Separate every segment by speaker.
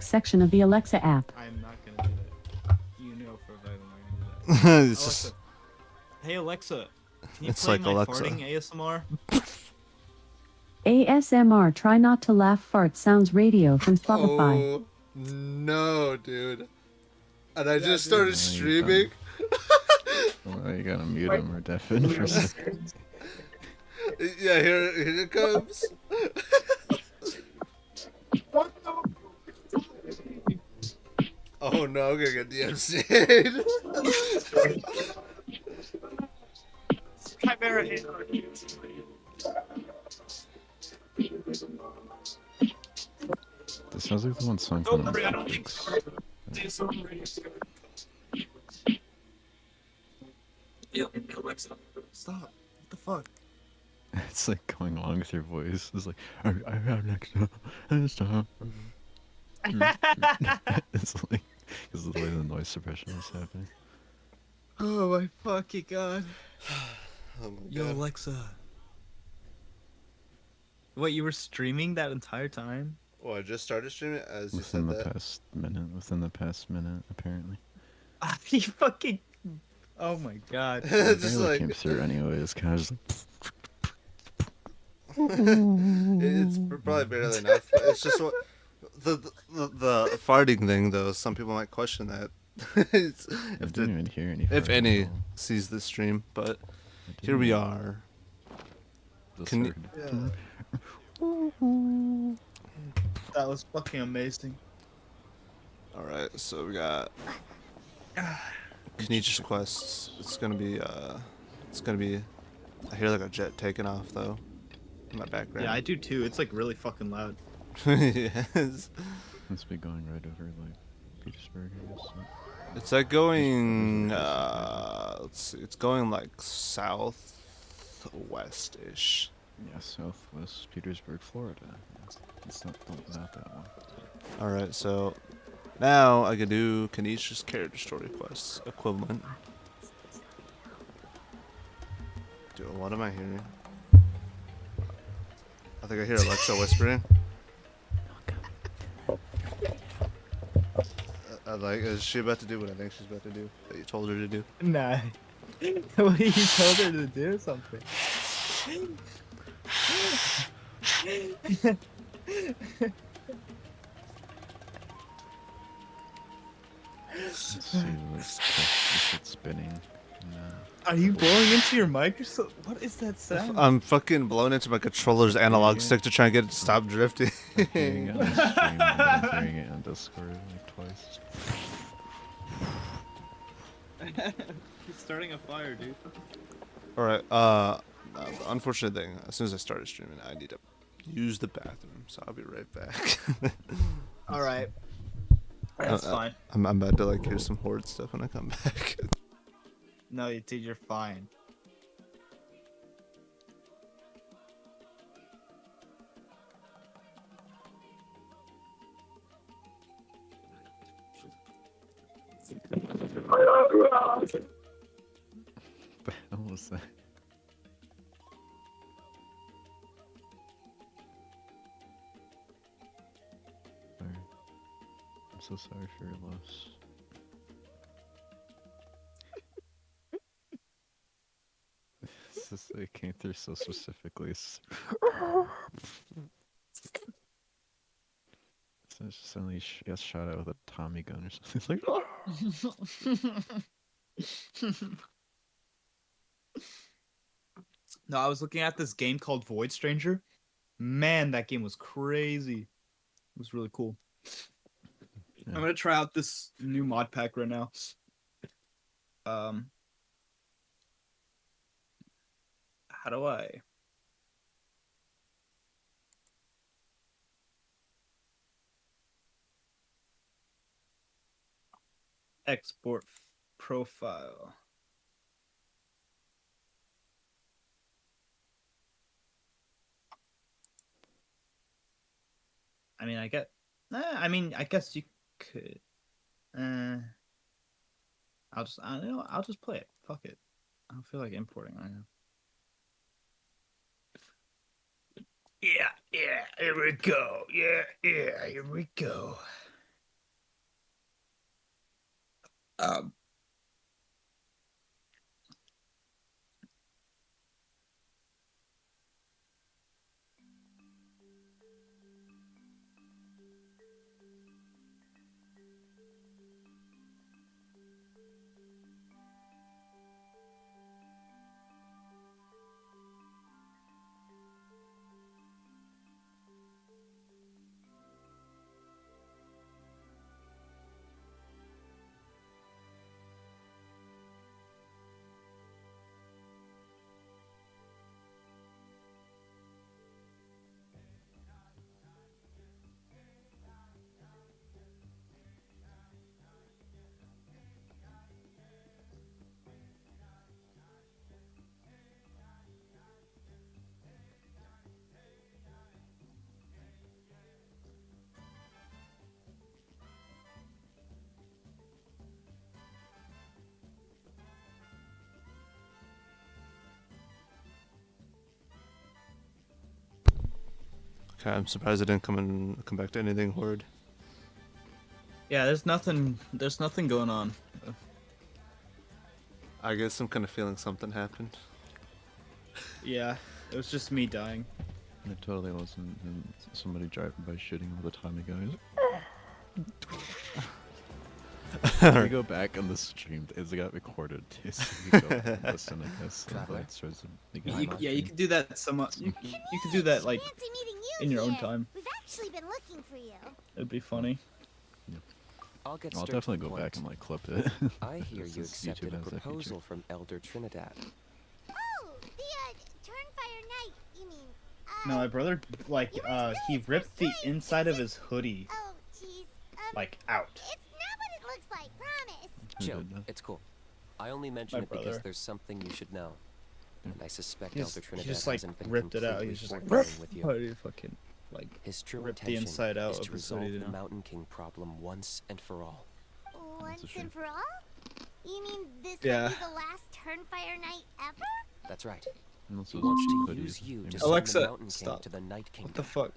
Speaker 1: section of the Alexa app.
Speaker 2: I'm not gonna do that. You know for a fact I'm not gonna do that.
Speaker 3: It's
Speaker 2: Alexa.
Speaker 3: just,
Speaker 2: Hey Alexa, can you
Speaker 3: It's
Speaker 2: play
Speaker 3: like
Speaker 2: my
Speaker 3: Alexa.
Speaker 2: farting ASMR?
Speaker 1: ASMR Try Not to Laugh Fart Sounds Radio from Spotify.
Speaker 3: oh no, dude! And I
Speaker 2: Yeah,
Speaker 3: just
Speaker 2: dude.
Speaker 3: started streaming.
Speaker 4: Well, you gotta mute him or deafen for a second.
Speaker 3: Yeah, here it comes. Oh no, I'm gonna get DMCA'd.
Speaker 2: Chimera.
Speaker 4: This sounds like the one song
Speaker 2: Don't
Speaker 4: from
Speaker 2: worry, I don't think
Speaker 4: Netflix.
Speaker 2: Alexa, stop. What the fuck?
Speaker 4: It's like going along with your voice. It's like, I have next time. It's like, because of the way the noise suppression is happening.
Speaker 2: Oh my fucking god.
Speaker 3: Oh my
Speaker 2: Yo,
Speaker 3: god.
Speaker 2: Alexa. What, you were streaming that entire time?
Speaker 3: Oh, I just started streaming as you
Speaker 4: Within
Speaker 3: said
Speaker 4: the
Speaker 3: that.
Speaker 4: past minute, apparently.
Speaker 2: You fucking. Oh my god.
Speaker 4: It
Speaker 3: Just
Speaker 4: barely
Speaker 3: like
Speaker 4: came through anyways. Kind of just
Speaker 3: it's probably barely enough. It's just what the farting thing though. Some people might question that. It's,
Speaker 4: I didn't even hear any.
Speaker 3: if
Speaker 4: farting
Speaker 3: any
Speaker 4: at all.
Speaker 3: sees this stream, but
Speaker 4: I
Speaker 3: here we
Speaker 4: didn't.
Speaker 3: are.
Speaker 4: Just
Speaker 3: Can you-
Speaker 4: heard-
Speaker 2: That was fucking amazing.
Speaker 3: All right, so we got Kinich's quests. It's gonna be. I hear like a jet taking off though, in my background.
Speaker 2: Yeah, I do too. It's like really fucking loud.
Speaker 3: Yes.
Speaker 4: Must be going right over like Petersburg, I guess. So.
Speaker 3: It's like going. Let's see. It's going like southwest-ish.
Speaker 4: Yeah, Southwest Petersburg, Florida. Yeah. It's not that one.
Speaker 3: All right, so now I can do Kinich's character story quests equivalent. Dude, what am I hearing? I think I hear Alexa whispering. I like, is she about to do what I think she's about to do? That you told her to do?
Speaker 2: Nah. What, you told her to do something?
Speaker 4: Let's see if it's spinning. No.
Speaker 2: Are you blowing into your mic or so? What is that sound?
Speaker 3: I'm fucking blowing into my controller's analog
Speaker 4: Yeah.
Speaker 3: stick to try and get it to stop drifting.
Speaker 4: I'm hearing it on the stream, and I'm hearing it on Discord like twice.
Speaker 2: He's starting a fire, dude.
Speaker 3: Alright, the unfortunate thing, as soon as I started streaming, I need to use the bathroom, so I'll be right back.
Speaker 2: Alright. That's fine.
Speaker 3: I'm about to like hear some horde stuff when I come back.
Speaker 2: No, dude, you're fine.
Speaker 4: What the hell was that? Sorry. I'm so sorry for your loss. It's just it came through so specifically. So it's just suddenly gets shot out with a Tommy gun or something. It's like,
Speaker 2: No, I was looking at this game called Void Stranger. Man, that game was crazy. It was really cool.
Speaker 4: Yeah.
Speaker 2: I'm gonna try out this new mod pack right now. How do I? Export profile. I mean, I get. I guess you could. I'll just play it. Fuck it. I don't feel like importing right now. Yeah, here we go. Yeah, here we go. Um,
Speaker 3: Okay, I'm surprised I didn't come back to anything horde.
Speaker 2: yeah, there's nothing. There's nothing going on.
Speaker 3: I guess I'm kind of feeling something happened.
Speaker 2: Yeah, it was just me dying.
Speaker 4: It totally wasn't somebody driving by shooting all the time ago. We go back on the stream. It's got recorded too, so you go back and listen, I guess.
Speaker 5: Traveler.
Speaker 2: Yeah, you can do that. You can do that like
Speaker 6: Fancy meeting you
Speaker 2: in your own
Speaker 6: here.
Speaker 2: time.
Speaker 6: We've actually been looking for you.
Speaker 2: It'd be funny.
Speaker 5: I'll get
Speaker 4: I'll
Speaker 5: straight to
Speaker 4: definitely
Speaker 5: the
Speaker 4: go back
Speaker 5: point.
Speaker 4: and like clip it.
Speaker 5: I hear you
Speaker 4: This is
Speaker 5: accepted
Speaker 4: YouTube
Speaker 5: a
Speaker 4: has that feature.
Speaker 5: proposal from Elder Trinidad.
Speaker 6: Oh, the Turnfire Knight, you mean?
Speaker 2: No, my brother he ripped the inside of his hoodie
Speaker 6: Oh, jeez.
Speaker 2: like out.
Speaker 6: It's not what it looks like, promise.
Speaker 4: Who
Speaker 5: Chill,
Speaker 4: did that?
Speaker 5: it's cool. I only mention
Speaker 2: My
Speaker 5: it because
Speaker 2: brother.
Speaker 5: there's something you should know. And I suspect
Speaker 2: He just,
Speaker 5: Elder
Speaker 2: he
Speaker 5: Trinidad
Speaker 2: just like
Speaker 5: hasn't been
Speaker 2: ripped it out.
Speaker 5: completely
Speaker 2: He's just like,
Speaker 5: forthcoming with you.
Speaker 2: what do you fucking like?
Speaker 5: His true
Speaker 2: ripped the
Speaker 5: intention
Speaker 2: inside out
Speaker 5: is
Speaker 2: of
Speaker 5: to
Speaker 2: his
Speaker 5: resolve
Speaker 2: hoodie,
Speaker 5: the
Speaker 2: you know?
Speaker 5: Mountain King problem once and for all.
Speaker 6: Once
Speaker 4: shame.
Speaker 6: and for all? You mean this
Speaker 2: Yeah.
Speaker 6: will be the last Turnfire Knight ever?
Speaker 5: That's right.
Speaker 4: And also
Speaker 5: He
Speaker 4: some
Speaker 5: wants
Speaker 4: cheap
Speaker 5: to
Speaker 4: hoodies.
Speaker 5: use you
Speaker 4: Maybe
Speaker 5: to
Speaker 4: some-
Speaker 5: send
Speaker 2: Alexa,
Speaker 5: the Mountain King
Speaker 2: stop.
Speaker 5: to the Night Kingdom.
Speaker 2: What the fuck?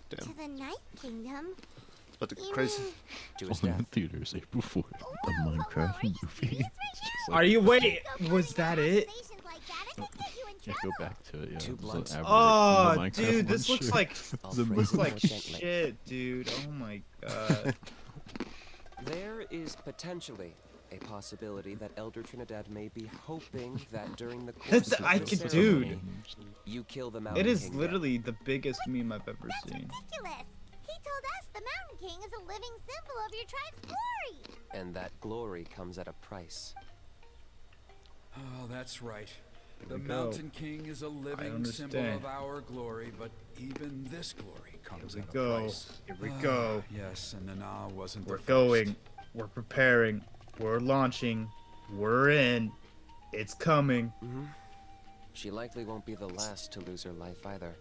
Speaker 3: Damn,
Speaker 6: To the Night Kingdom?
Speaker 3: it's about to get
Speaker 6: You
Speaker 3: crazy.
Speaker 6: mean...
Speaker 5: To his
Speaker 4: Only in
Speaker 5: death.
Speaker 4: theaters April 4th. A
Speaker 6: Whoa,
Speaker 4: Minecraft
Speaker 6: are you
Speaker 4: movie.
Speaker 6: serious
Speaker 4: It's
Speaker 6: right
Speaker 4: just
Speaker 6: now?
Speaker 4: like-
Speaker 2: Are you wait?
Speaker 6: Go
Speaker 2: Was
Speaker 6: burning
Speaker 2: that it?
Speaker 6: accusations like that, it could get you in
Speaker 4: Yeah,
Speaker 6: trouble.
Speaker 4: go back to it. Yeah.
Speaker 5: Two
Speaker 4: It was an
Speaker 5: blunts.
Speaker 4: average
Speaker 2: Oh,
Speaker 4: from the Minecraft
Speaker 2: dude, this
Speaker 4: one,
Speaker 2: looks
Speaker 4: sure.
Speaker 2: like
Speaker 5: I'll
Speaker 4: The
Speaker 5: phrase
Speaker 2: looks
Speaker 5: it
Speaker 2: like
Speaker 5: more gently.
Speaker 2: shit, dude. Oh my god.
Speaker 5: There is potentially a possibility that Elder Trinidad may be hoping that during the course
Speaker 2: That's-
Speaker 5: of
Speaker 2: I
Speaker 5: the
Speaker 2: could-
Speaker 5: ceremony,
Speaker 2: dude.
Speaker 5: you kill the Mountain
Speaker 2: It is
Speaker 5: King.
Speaker 2: literally the biggest meme I've ever
Speaker 6: That's
Speaker 2: seen.
Speaker 6: ridiculous. He told us the Mountain King is a living symbol of your tribe's glory.
Speaker 5: And that glory comes at a price.
Speaker 7: Oh, that's right. The
Speaker 2: we go.
Speaker 7: Mountain King is a living symbol
Speaker 2: understand.
Speaker 7: of our glory, but even this glory comes
Speaker 2: Here we
Speaker 7: at a
Speaker 2: go.
Speaker 7: price.
Speaker 2: Here we go.
Speaker 7: Yes, and Nana wasn't
Speaker 2: We're
Speaker 7: the first.
Speaker 2: going. We're preparing. We're launching. We're in. It's coming.
Speaker 5: She likely won't be the last to lose her life either.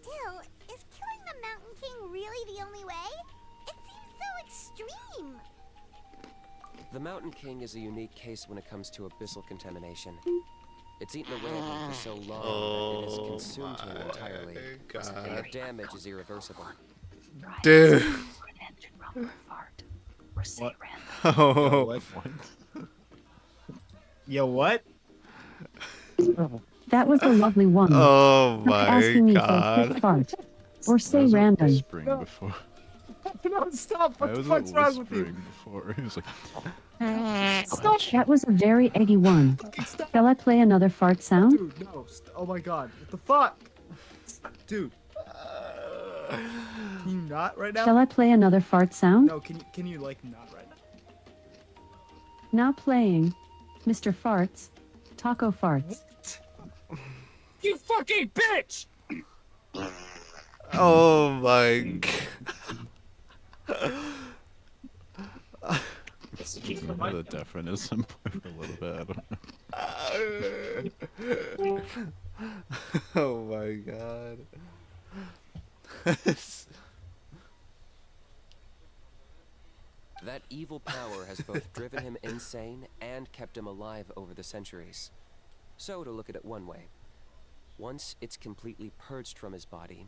Speaker 6: Still, is killing the Mountain King really the only way? It seems so extreme.
Speaker 5: The Mountain King is a unique case when it comes to abyssal contamination. It's eaten away at him for so long that it has consumed him entirely. And the
Speaker 3: God,
Speaker 5: damage is irreversible.
Speaker 3: dude.
Speaker 1: Or say
Speaker 2: What?
Speaker 1: random.
Speaker 3: Oh,
Speaker 2: What? Yo, what?
Speaker 1: That was a lovely one.
Speaker 3: oh
Speaker 1: Stop
Speaker 3: my
Speaker 1: asking me for a
Speaker 3: god.
Speaker 1: quick fart. Or say
Speaker 4: I was
Speaker 1: random.
Speaker 4: whispering
Speaker 2: No.
Speaker 4: before.
Speaker 2: No, stop!
Speaker 4: I
Speaker 2: What the
Speaker 4: was
Speaker 2: fuck's wrong with you?
Speaker 4: whispering before. He was like,
Speaker 2: Stop!
Speaker 1: That was a very eggy one.
Speaker 2: Stop!
Speaker 1: Shall I play another fart sound?
Speaker 2: Dude, no! Oh my god! What the fuck? Dude, can you not right now?
Speaker 1: Shall I play another fart sound?
Speaker 2: No, can you like not right now?
Speaker 1: Now playing. Mr. Farts. Taco Farts.
Speaker 2: You fucking bitch!
Speaker 3: Oh my god.
Speaker 4: I know the deafenism part a little bit. I don't know.
Speaker 3: Oh my god.
Speaker 5: That evil power has both driven him insane and kept him alive over the centuries. So, to look at it one way, once it's completely purged from his body,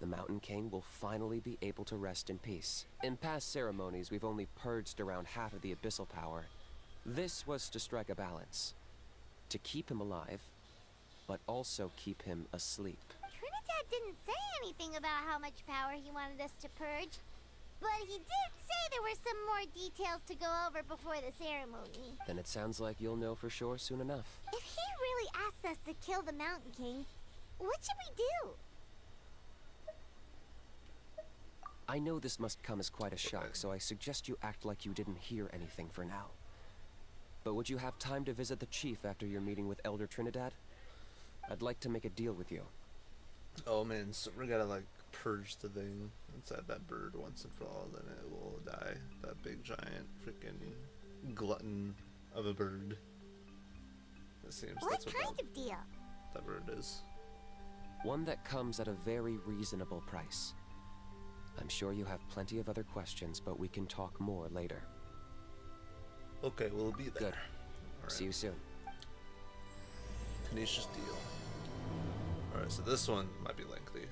Speaker 5: the Mountain King will finally be able to rest in peace. In past ceremonies, we've only purged around half of the abyssal power. This was to strike a balance. To keep him alive, but also keep him asleep.
Speaker 6: Trinidad didn't say anything about how much power he wanted us to purge, but he did say there were some more details to go over before the ceremony.
Speaker 5: Then it sounds like you'll know for sure soon enough.
Speaker 6: If he really asks us to kill the Mountain King, what should we do?
Speaker 5: I know this must come as quite a shock, so I suggest you act like you didn't hear anything for now. But would you have time to visit the chief after your meeting with Elder Trinidad? I'd like to make a deal with you.
Speaker 3: Oh man, so we gotta like purge the thing inside that bird once and for all, then it will die. That big giant freaking glutton of a bird. It seems
Speaker 6: What
Speaker 3: that's what
Speaker 6: kind of deal?
Speaker 3: that bird is.
Speaker 5: One that comes at a very reasonable price. I'm sure you have plenty of other questions, but we can talk more later.
Speaker 3: Okay, we'll be there.
Speaker 5: Good.
Speaker 3: Alright.
Speaker 5: See you soon.
Speaker 3: Kinech's deal. Alright, so this one might be lengthy,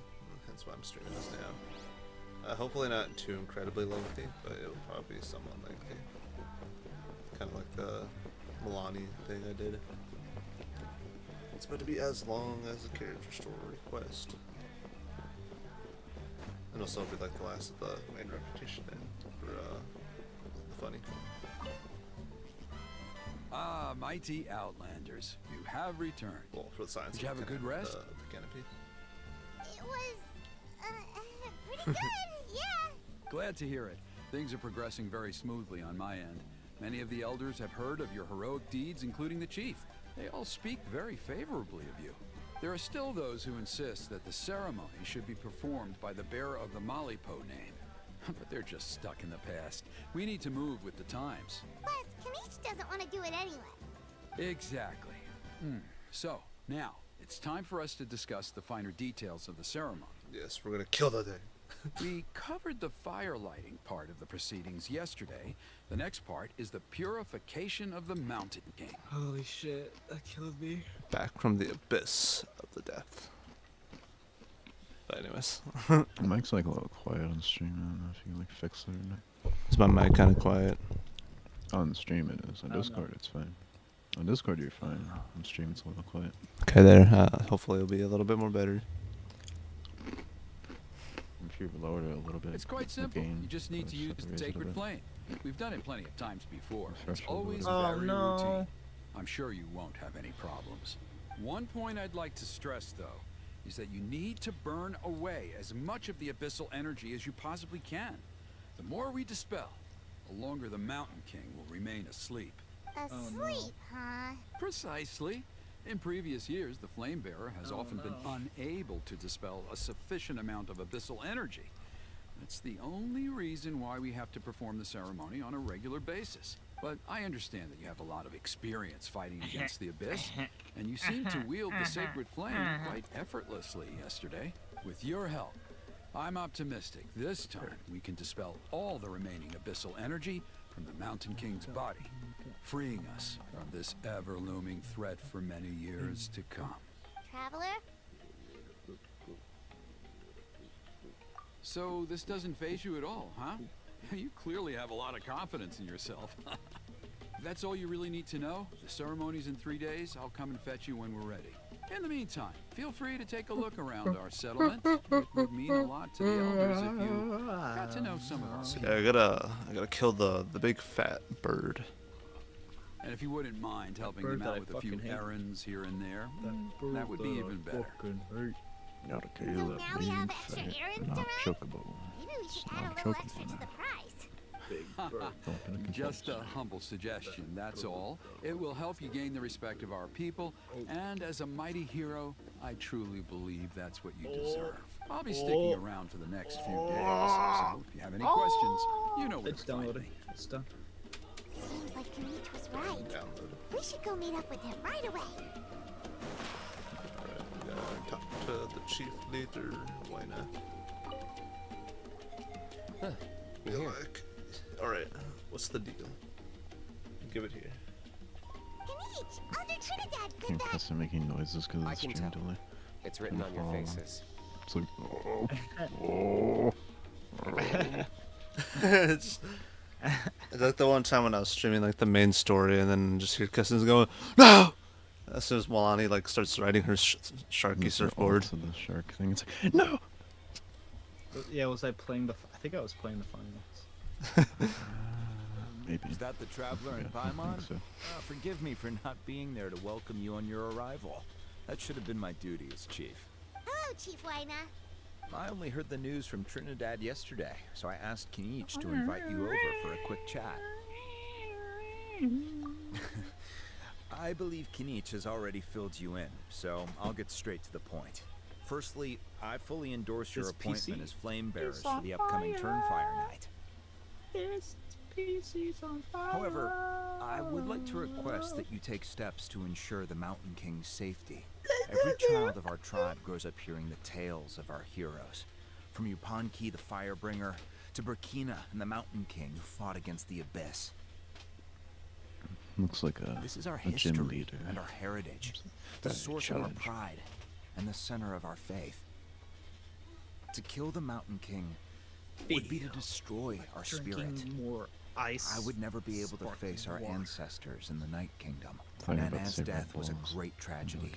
Speaker 3: hence why I'm streaming this now. Hopefully not too incredibly lengthy, but it'll probably be somewhat lengthy. Kind of like the Milani thing I did. It's meant to be as long as the character story request. And also it'll be like the last of the main repetition for the funny.
Speaker 7: Ah, mighty Outlanders, you have returned.
Speaker 3: Well, for the science.
Speaker 7: Did you have a good rest?
Speaker 3: The canopy.
Speaker 6: It was, pretty good, yeah.
Speaker 7: Glad to hear it. Things are progressing very smoothly on my end. Many of the elders have heard of your heroic deeds, including the chief. They all speak very favorably of you. There are still those who insist that the ceremony should be performed by the bearer of the Malipo name. But they're just stuck in the past. We need to move with the times.
Speaker 6: Plus, Kinich doesn't want to do it anyway.
Speaker 7: Exactly. So, now, it's time for us to discuss the finer details of the ceremony.
Speaker 3: Yes, we're gonna kill that thing.
Speaker 7: We covered the fire lighting part of the proceedings yesterday. The next part is the purification of the Mountain King.
Speaker 2: Holy shit, that killed me.
Speaker 3: Back from the abyss of the depth. But anyways,
Speaker 4: Mike's like a little quiet on stream. I don't know if you can like fix it or not.
Speaker 3: is my mic kind of quiet?
Speaker 4: On stream it is. On
Speaker 2: I don't
Speaker 4: Discord it's fine. On Discord you're fine. On stream it's a little quiet.
Speaker 3: Okay, there. Hopefully it'll be a little bit more better.
Speaker 4: If you lowered it a little bit.
Speaker 7: It's quite
Speaker 4: the
Speaker 7: simple.
Speaker 4: gain,
Speaker 7: You just need to use the
Speaker 4: raise it a
Speaker 7: sacred
Speaker 4: bit.
Speaker 7: flame. We've done it plenty of times before.
Speaker 4: Refresh
Speaker 7: It's
Speaker 4: a little
Speaker 7: always
Speaker 4: bit.
Speaker 2: Oh,
Speaker 7: very
Speaker 2: no.
Speaker 7: routine. I'm sure you won't have any problems. One point I'd like to stress, though, is that you need to burn away as much of the abyssal energy as you possibly can. The more we dispel, the longer the Mountain King will remain asleep.
Speaker 6: Asleep, huh?
Speaker 7: Precisely. In previous years, the Flame Bearer has often been unable to dispel a sufficient amount of abyssal energy. That's the only reason why we have to perform the ceremony on a regular basis. But I understand that you have a lot of experience fighting against the Abyss, and you seem to wield the sacred flame quite effortlessly yesterday. With your help, I'm optimistic this time we can dispel all the remaining abyssal energy from the Mountain King's body, freeing us from this ever-looming threat for many years to come.
Speaker 6: Traveler?
Speaker 7: So this doesn't faze you at all, huh? You clearly have a lot of confidence in yourself. If that's all you really need to know, the ceremony's in 3 days. I'll come and fetch you when we're ready. In the meantime, feel free to take a look around our settlement. It would mean a lot to the elders if you got to know some of our people.
Speaker 3: Yeah, I gotta kill the big fat bird.
Speaker 7: And if you wouldn't mind helping
Speaker 2: bird
Speaker 7: them
Speaker 2: that
Speaker 7: out
Speaker 2: I
Speaker 7: with a few
Speaker 2: fucking hate.
Speaker 7: errands here and there, that would be even better.
Speaker 4: Gotta kill
Speaker 6: So
Speaker 4: that
Speaker 6: now we
Speaker 4: big
Speaker 6: have extra
Speaker 4: fat
Speaker 6: errands to
Speaker 4: knob
Speaker 6: run?
Speaker 4: chocobo.
Speaker 6: Maybe we should
Speaker 4: Snot
Speaker 6: add a little
Speaker 4: chocobo
Speaker 6: extra to
Speaker 4: now.
Speaker 6: the price.
Speaker 7: Just a humble suggestion, that's all. It will help you gain the respect of our people, and as a mighty hero, I truly believe that's what you deserve. I'll be sticking around for the next few days, so if you have any questions, you know where
Speaker 2: It's
Speaker 7: to find
Speaker 2: downloading.
Speaker 7: me.
Speaker 2: It's done.
Speaker 6: Seems like Kinich was right.
Speaker 3: Download.
Speaker 6: We should go meet up with him right away.
Speaker 3: Alright, we gotta talk to the chief later. Why not?
Speaker 5: Huh.
Speaker 3: Feel like. Alright, what's the deal? Give it here.
Speaker 6: Kinich, Elder Trinidad
Speaker 4: Can
Speaker 6: said that.
Speaker 4: custom making noises because of
Speaker 5: I
Speaker 4: the
Speaker 5: can
Speaker 4: stream
Speaker 5: tell.
Speaker 4: delay.
Speaker 5: It's written on your
Speaker 4: Follow.
Speaker 5: faces.
Speaker 4: It's like, oh.
Speaker 3: It's like the one time when I was streaming like the main story, and then just hear Kissins going, "No!" As soon as Milani like starts riding her Sharky surfboard.
Speaker 4: To the shark thing. It's like, no.
Speaker 2: Yeah, was I playing the? I think I was playing the finals.
Speaker 4: Maybe.
Speaker 8: Is that the traveler in
Speaker 4: Yeah, I think
Speaker 8: Paimon?
Speaker 4: so.
Speaker 8: Forgive me for not being there to welcome you on your arrival. That should have been my duty as chief.
Speaker 6: Hello, Chief Wyna.
Speaker 8: I only heard the news from Trinidad yesterday, so I asked Kinich to invite you over for a quick chat. I believe Kinich has already filled you in, so I'll get straight to the point. Firstly, I fully endorse your
Speaker 2: This
Speaker 8: appointment
Speaker 2: PC
Speaker 8: as flame bearers
Speaker 2: is
Speaker 8: for
Speaker 2: on
Speaker 8: the upcoming Turnfire Night.
Speaker 2: This PC's on fire.
Speaker 8: However, I would like to request that you take steps to ensure the Mountain King's safety. Every child of our tribe grows up hearing the tales of our heroes. From Yupanqui the Firebringer, to Burkina and the Mountain King who fought against the Abyss.
Speaker 4: Looks like a,
Speaker 8: This is our
Speaker 4: a gym
Speaker 8: history
Speaker 4: leader.
Speaker 8: and our heritage, the
Speaker 4: That's a
Speaker 8: source of our
Speaker 4: challenge.
Speaker 8: pride, and the center of our faith. To kill the Mountain King would be to destroy our spirit.
Speaker 2: Drinking more ice.
Speaker 8: I would never be able to
Speaker 2: sparkling
Speaker 8: face our
Speaker 2: water.
Speaker 8: ancestors in the Night Kingdom.
Speaker 4: Thought you were about to
Speaker 8: Nan's
Speaker 4: say Red
Speaker 8: death was a
Speaker 4: Bulls.
Speaker 8: great tragedy.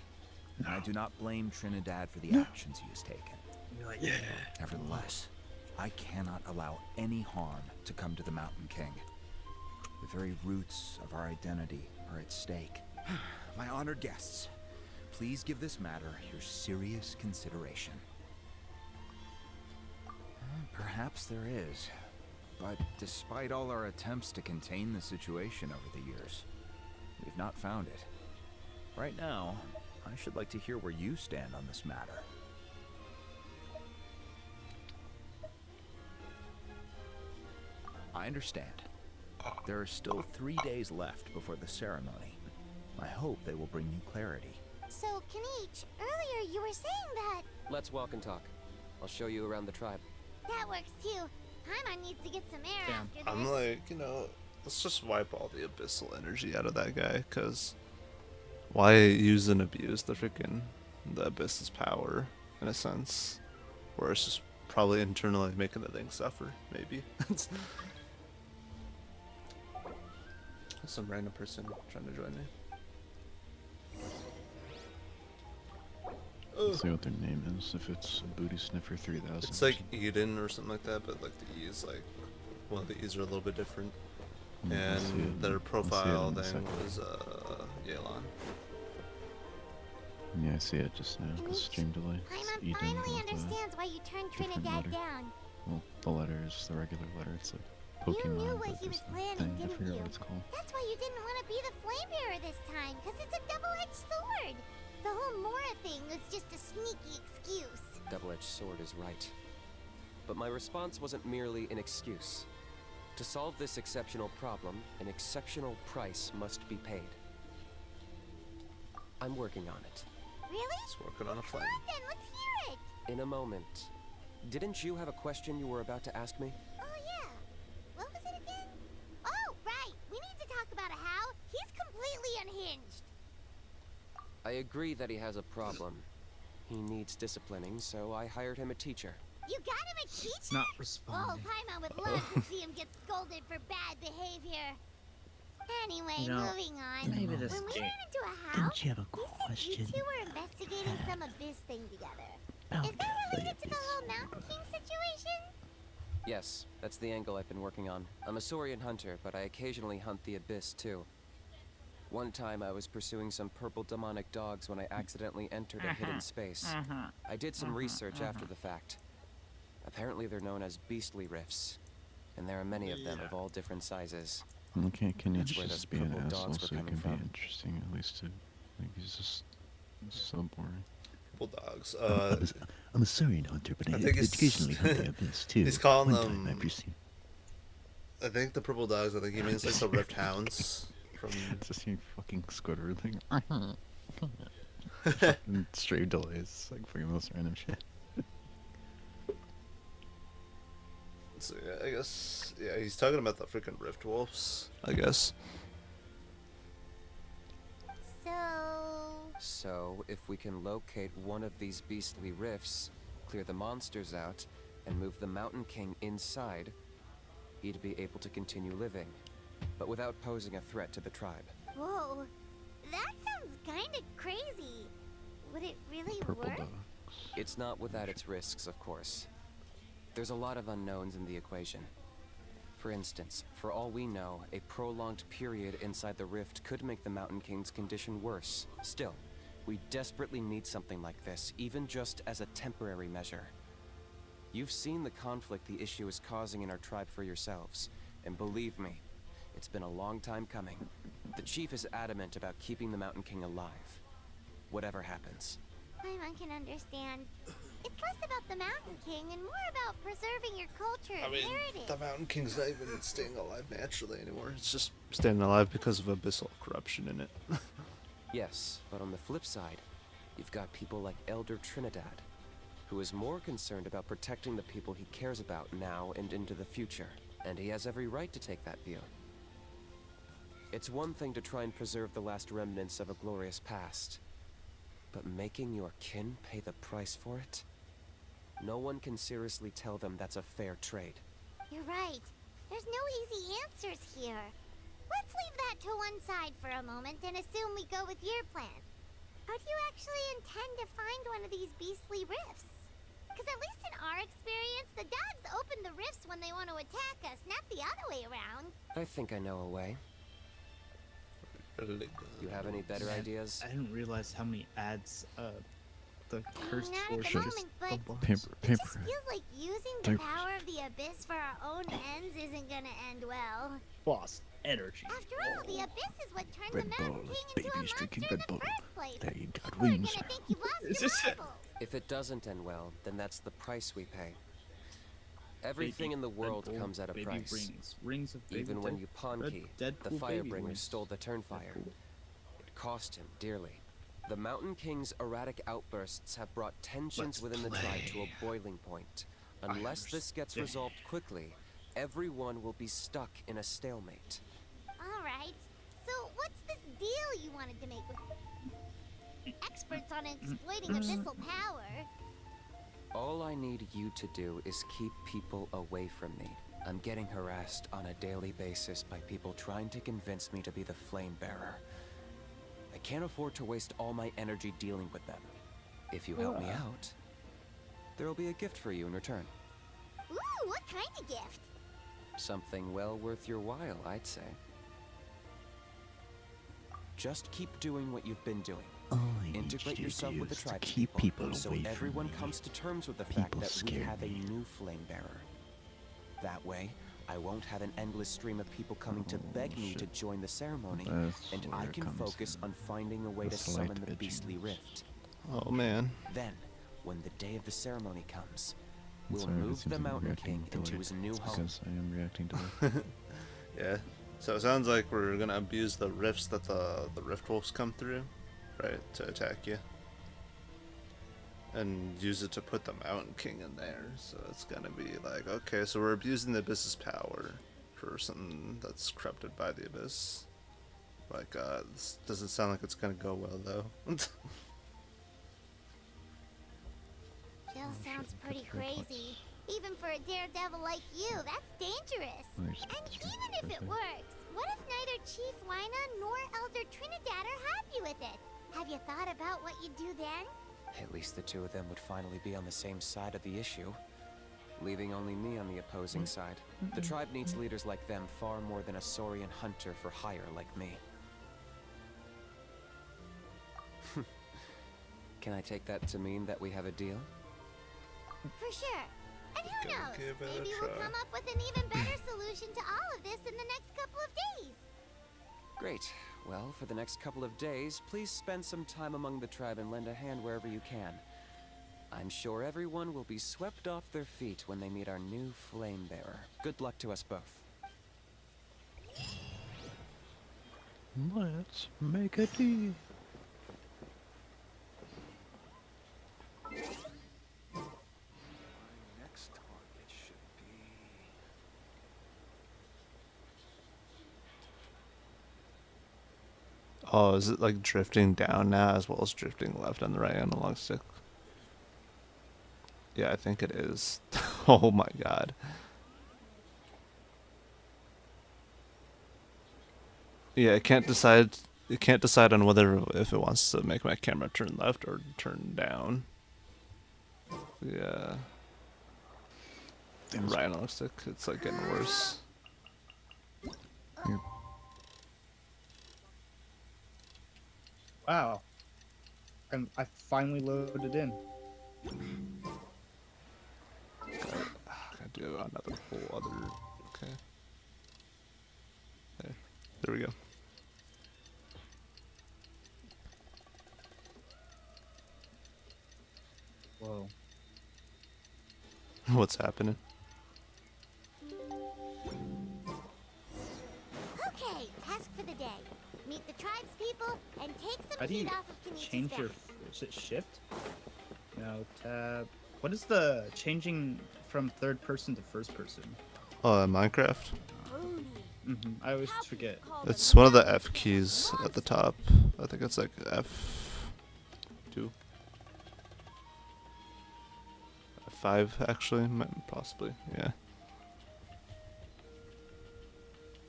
Speaker 4: No.
Speaker 8: I do not blame Trinidad for the actions he has taken.
Speaker 2: You're like, yeah.
Speaker 8: Nevertheless, I cannot allow any harm to come to the Mountain King. The very roots of our identity are at stake. My honored guests, please give this matter your serious consideration. Perhaps there is, but despite all our attempts to contain the situation over the years, we've not found it. Right now, I should like to hear where you stand on this matter. I understand. There are still 3 days left before the ceremony. I hope they will bring you clarity.
Speaker 6: So, Kinich, earlier you were saying that...
Speaker 5: Let's walk and talk. I'll show you around the tribe.
Speaker 6: That works too. Paimon needs to get some air
Speaker 2: Damn.
Speaker 6: after this.
Speaker 3: I'm like, you know, let's just wipe all the abyssal energy out of that guy, cause why use and abuse the abyss's power in a sense, where it's just probably internally making the thing suffer, maybe. Some random person trying to join me.
Speaker 4: Let's see what their name is. If it's Booty Sniffer 3000.
Speaker 3: It's like Eden or something like that, but like the E is like, well, the E's are a little bit different.
Speaker 4: Let's see
Speaker 3: And
Speaker 4: it.
Speaker 3: their
Speaker 4: Let's see it
Speaker 3: profile
Speaker 4: in a
Speaker 3: thing
Speaker 4: second.
Speaker 3: was Yelan.
Speaker 4: Yeah, I see it just now. Cause stream delay. It's
Speaker 6: Paimon
Speaker 4: Eden
Speaker 6: finally
Speaker 4: with the-
Speaker 6: understands why you turned
Speaker 4: different
Speaker 6: Trinidad
Speaker 4: letter.
Speaker 6: down.
Speaker 4: Well, the letter is the regular letter. It's like
Speaker 6: You
Speaker 4: Pokemon,
Speaker 6: knew what
Speaker 4: but
Speaker 6: he was
Speaker 4: just the
Speaker 6: planning,
Speaker 4: thing. I
Speaker 6: didn't
Speaker 4: forget
Speaker 6: you?
Speaker 4: what it's called.
Speaker 6: That's why you didn't want to be the flame bearer this time, because it's a double-edged sword. The whole Mora thing was just a sneaky excuse.
Speaker 5: Double-edged sword is right. But my response wasn't merely an excuse. To solve this exceptional problem, an exceptional price must be paid. I'm working on it.
Speaker 6: Really?
Speaker 3: He's working on a
Speaker 6: Come
Speaker 3: flame.
Speaker 6: on then, let's hear it.
Speaker 5: In a moment. Didn't you have a question you were about to ask me?
Speaker 6: Oh yeah. What was it again? Oh, right. We need to talk about how he's completely unhinged.
Speaker 5: I agree that he has a problem. He needs disciplining, so I hired him a teacher.
Speaker 6: You got him a teacher?
Speaker 2: It's not
Speaker 6: Oh,
Speaker 2: responding.
Speaker 6: Paimon would love to see him get scolded for bad behavior. Anyway,
Speaker 2: You know,
Speaker 6: moving on.
Speaker 2: maybe this
Speaker 6: When we
Speaker 2: game-
Speaker 6: ran into a house,
Speaker 9: Don't you have a
Speaker 6: you said
Speaker 9: question?
Speaker 6: you two were investigating some abyss thing together.
Speaker 9: About
Speaker 6: Is that
Speaker 9: the
Speaker 6: related to the whole
Speaker 9: abyss.
Speaker 6: Mountain King situation?
Speaker 5: Yes, that's the angle I've been working on. I'm a Saurian hunter, but I occasionally hunt the abyss too. One time I was pursuing some purple demonic dogs when I accidentally entered a hidden space. I did some research after the fact. Apparently they're known as beastly rifts, and there are many of them of all different sizes.
Speaker 4: Okay, can you
Speaker 5: That's where
Speaker 4: just
Speaker 5: the
Speaker 4: be an
Speaker 5: purple
Speaker 4: asshole
Speaker 5: dogs were
Speaker 4: so it
Speaker 5: coming
Speaker 4: can be
Speaker 5: from.
Speaker 4: interesting at least to like he's just so boring.
Speaker 3: Bulldogs.
Speaker 9: I'm a Saurian hunter, but I,
Speaker 3: I think it's-
Speaker 9: occasionally hunt the abyss too.
Speaker 3: he's calling
Speaker 9: One time I
Speaker 3: them-
Speaker 9: pursued.
Speaker 3: I think the purple dogs. I think he means like the rift hounds from.
Speaker 4: It's just you fucking Squidward thing. And stray delays, like fucking most random shit.
Speaker 3: So, yeah, I guess. Yeah, he's talking about the freaking rift wolves. I guess.
Speaker 6: So...
Speaker 5: So, if we can locate one of these beastly rifts, clear the monsters out and move the Mountain King inside, he'd be able to continue living, but without posing a threat to the tribe.
Speaker 6: Whoa, that sounds kind of crazy. Would it really
Speaker 4: Purple
Speaker 6: work?
Speaker 4: dogs.
Speaker 5: It's not without its risks, of course. There's a lot of unknowns in the equation. For instance, for all we know, a prolonged period inside the rift could make the Mountain King's condition worse. Still, we desperately need something like this, even just as a temporary measure. You've seen the conflict the issue is causing in our tribe for yourselves, and believe me, it's been a long time coming. The chief is adamant about keeping the Mountain King alive, whatever happens.
Speaker 6: I can understand. It's less about the Mountain King and more about preserving your culture and heritage.
Speaker 3: the Mountain King's not even staying alive naturally anymore. It's just staying alive because of abyssal corruption in it.
Speaker 5: Yes, but on the flip side, you've got people like Elder Trinidad, who is more concerned about protecting the people he cares about now and into the future, and he has every right to take that view. It's one thing to try and preserve the last remnants of a glorious past, but making your kin pay the price for it? No one can seriously tell them that's a fair trade.
Speaker 6: You're right. There's no easy answers here. Let's leave that to one side for a moment and assume we go with your plan. How do you actually intend to find one of these beastly rifts? Because at least in our experience, the dogs open the rifts when they want to attack us, not the other way around.
Speaker 5: I think I know a way. You have any better ideas?
Speaker 2: I didn't realize how many ads the cursed
Speaker 6: Not at the
Speaker 2: force
Speaker 6: moment, but
Speaker 4: Pamper,
Speaker 6: it just
Speaker 4: pamper.
Speaker 6: feels like using the
Speaker 4: Diapers.
Speaker 6: power of the abyss for our own ends isn't gonna end well.
Speaker 2: boss energy.
Speaker 6: After all, the abyss is what turned
Speaker 9: Red
Speaker 6: the Mountain
Speaker 9: Bull,
Speaker 6: King into a
Speaker 9: babies
Speaker 6: monster
Speaker 9: drinking
Speaker 6: in
Speaker 9: Red
Speaker 6: the
Speaker 9: Bull.
Speaker 6: first place.
Speaker 9: There you got
Speaker 6: People are
Speaker 9: wings.
Speaker 6: gonna think you
Speaker 2: Is
Speaker 6: lost your
Speaker 2: this-
Speaker 6: marbles.
Speaker 5: If it doesn't end well, then that's the price we pay. Everything in the world
Speaker 2: Red Bull,
Speaker 5: could at a
Speaker 2: baby
Speaker 5: price.
Speaker 2: Rings of baby
Speaker 5: Even when
Speaker 2: Dead-
Speaker 5: you pawn
Speaker 2: Red
Speaker 5: key,
Speaker 2: Deadpool
Speaker 5: the
Speaker 2: baby
Speaker 5: Firebringer
Speaker 2: rings.
Speaker 5: stole the Turnfire.
Speaker 2: Deadpool.
Speaker 5: It cost him dearly. The Mountain King's erratic outbursts have brought tensions
Speaker 2: Let's
Speaker 5: within the tribe to a
Speaker 2: play.
Speaker 5: boiling point. Unless this gets
Speaker 2: understand.
Speaker 5: resolved quickly, everyone will be stuck in a stalemate.
Speaker 6: Alright, so what's this deal you wanted to make with experts on exploiting abyssal power?
Speaker 5: All I need you to do is keep people away from me. I'm getting harassed on a daily basis by people trying to convince me to be the flame bearer. I can't afford to waste all my energy dealing with them. If you help me out, there'll be a gift for you in return.
Speaker 6: Ooh, what kind of gift?
Speaker 5: Something well worth your while, I'd say. Just keep doing what you've been doing.
Speaker 9: All I need
Speaker 5: Integrate
Speaker 9: you
Speaker 5: yourself
Speaker 9: to
Speaker 5: with the
Speaker 9: do is to
Speaker 5: tribe
Speaker 9: keep people
Speaker 5: so
Speaker 9: away
Speaker 5: everyone
Speaker 9: from me.
Speaker 5: comes to terms with the fact
Speaker 9: People
Speaker 5: that we
Speaker 9: scare
Speaker 5: have a
Speaker 9: me.
Speaker 5: new flame bearer. That way, I won't have an endless stream of people coming to beg me to
Speaker 4: shit.
Speaker 5: join the ceremony,
Speaker 4: That's
Speaker 5: and
Speaker 4: where
Speaker 5: I
Speaker 4: it
Speaker 5: can
Speaker 4: comes
Speaker 5: focus
Speaker 4: in.
Speaker 5: on finding a way
Speaker 4: The
Speaker 5: to
Speaker 4: slight
Speaker 5: summon the beastly
Speaker 4: edginess.
Speaker 5: rift.
Speaker 3: Oh man.
Speaker 5: Then, when the day of the ceremony comes,
Speaker 4: I'm
Speaker 5: we'll
Speaker 4: sorry if it
Speaker 5: move
Speaker 4: seems
Speaker 5: the
Speaker 4: like I'm
Speaker 5: Mountain
Speaker 4: reacting
Speaker 5: King into
Speaker 4: delayed.
Speaker 5: his new
Speaker 4: It's
Speaker 5: home.
Speaker 4: because I am reacting delayed.
Speaker 3: Yeah. So it sounds like we're gonna abuse the rifts that the rift wolves come through, right, to attack you, and use it to put the Mountain King in there. So it's gonna be like, okay, so we're abusing the abyss's power for something that's corrupted by the abyss. Like, this doesn't sound like it's gonna go well though.
Speaker 6: Jill sounds
Speaker 4: shit,
Speaker 6: pretty
Speaker 4: that's very close.
Speaker 6: crazy. Even for a daredevil like you, that's dangerous.
Speaker 4: Let me just put
Speaker 6: And
Speaker 4: this right
Speaker 6: even if it
Speaker 4: there.
Speaker 6: works, what if neither Chief Wyna nor Elder Trinidad are happy with it? Have you thought about what you'd do then?
Speaker 5: At least the two of them would finally be on the same side of the issue, leaving only me on the opposing side. The tribe needs leaders like them far more than a Saurian hunter for hire like me. Can I take that to mean that we have a deal?
Speaker 6: For sure. And who
Speaker 3: Gonna
Speaker 6: knows?
Speaker 3: give it a
Speaker 6: Maybe we'll
Speaker 3: try.
Speaker 6: come up with an even better solution to all of this in the next couple of days.
Speaker 5: Great. Well, for the next couple of days, please spend some time among the tribe and lend a hand wherever you can. I'm sure everyone will be swept off their feet when they meet our new flame bearer. Good luck to us both.
Speaker 4: Let's make a deal.
Speaker 8: Next target should be...
Speaker 3: Oh, is it like drifting down now as well as drifting left and the right analog stick? Yeah, I think it is. Oh my god. Yeah, it can't decide. It can't decide on whether if it wants to make my camera turn left or turn down. Yeah.
Speaker 4: Damn,
Speaker 3: Rhino looks like it's like getting worse.
Speaker 2: Wow. I finally loaded in.
Speaker 3: Gotta do another whole other. Okay. There we go.
Speaker 2: Whoa.
Speaker 3: What's happening?
Speaker 6: Okay, task for the day. Meet the tribes people and take some
Speaker 2: How do you
Speaker 6: heat off of Kinich's
Speaker 2: change your?
Speaker 6: back.
Speaker 2: Is it shift? No, tab. What is the changing from third person to first person?
Speaker 3: Minecraft.
Speaker 2: I always forget.
Speaker 3: It's one of the F keys at the top. I think it's like F2. F5 actually, possibly. Yeah.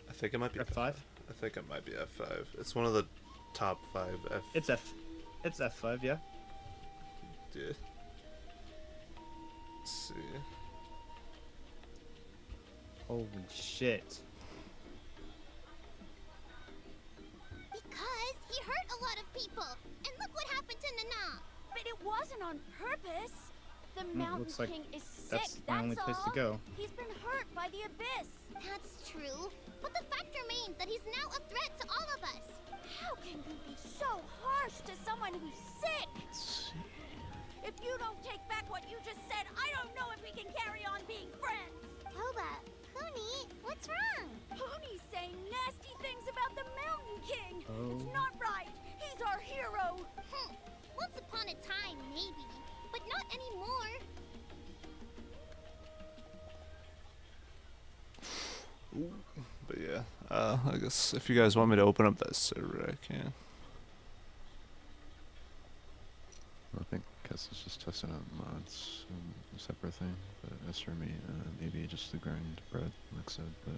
Speaker 3: I think it might be
Speaker 2: F5.
Speaker 3: I think it might be F5. It's one of the top 5 F.
Speaker 2: It's F5, yeah.
Speaker 3: Yeah. Let's see.
Speaker 2: Holy shit.
Speaker 6: Because he hurt a lot of people. And look what happened to Nana.
Speaker 10: But it wasn't on purpose. The Mountain
Speaker 2: looks like
Speaker 10: King is sick,
Speaker 2: that's my only place to
Speaker 10: all.
Speaker 2: go.
Speaker 10: He's been hurt by the abyss.
Speaker 6: That's true. But the fact remains that he's now a threat to all of us.
Speaker 10: How can you be so harsh to someone who's sick? If you don't take back what you just said, I don't know if we can carry on being friends.
Speaker 6: Toba, Kuni, what's wrong?
Speaker 10: Pony's saying nasty things about the Mountain King.
Speaker 2: Oh.
Speaker 10: It's not right. He's our hero.
Speaker 6: Once upon a time, maybe. But not anymore.
Speaker 3: But yeah, I guess if you guys want me to open up that server, I can.
Speaker 4: I think Kess is just testing out mods, a separate thing. But as for me, maybe just to grind bread, like I said, but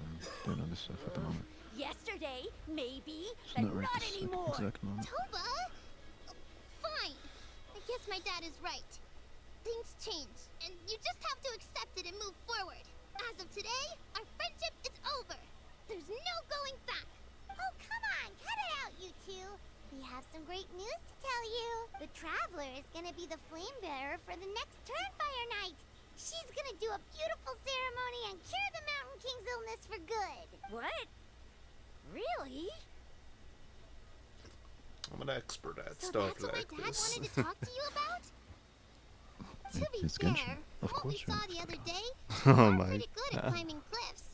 Speaker 4: doing other stuff at the moment.
Speaker 10: Yesterday, maybe,
Speaker 4: It's
Speaker 10: but
Speaker 4: not right
Speaker 10: not
Speaker 4: this
Speaker 10: anymore.
Speaker 4: exact moment.
Speaker 6: Toba? Fine. I guess my dad is right. Things change, and you just have to accept it and move forward. As of today, our friendship is over. There's no going back. Oh, come on, cut it out, you two. We have some great news to tell you. The Traveler is gonna be the flame bearer for the next Turnfire night. She's gonna do a beautiful ceremony and cure the Mountain King's illness for good.
Speaker 10: What? Really?
Speaker 3: I'm an expert at
Speaker 6: So
Speaker 3: stuff
Speaker 6: that's what
Speaker 3: like
Speaker 6: my dad
Speaker 3: this.
Speaker 6: wanted to talk to you about? To be
Speaker 4: It's
Speaker 6: fair,
Speaker 4: Genshin.
Speaker 6: from
Speaker 4: Of
Speaker 6: what we
Speaker 4: course
Speaker 6: saw
Speaker 4: you're
Speaker 6: the other day,
Speaker 3: Oh
Speaker 6: you're
Speaker 3: my
Speaker 6: pretty good at
Speaker 3: god.
Speaker 6: climbing cliffs.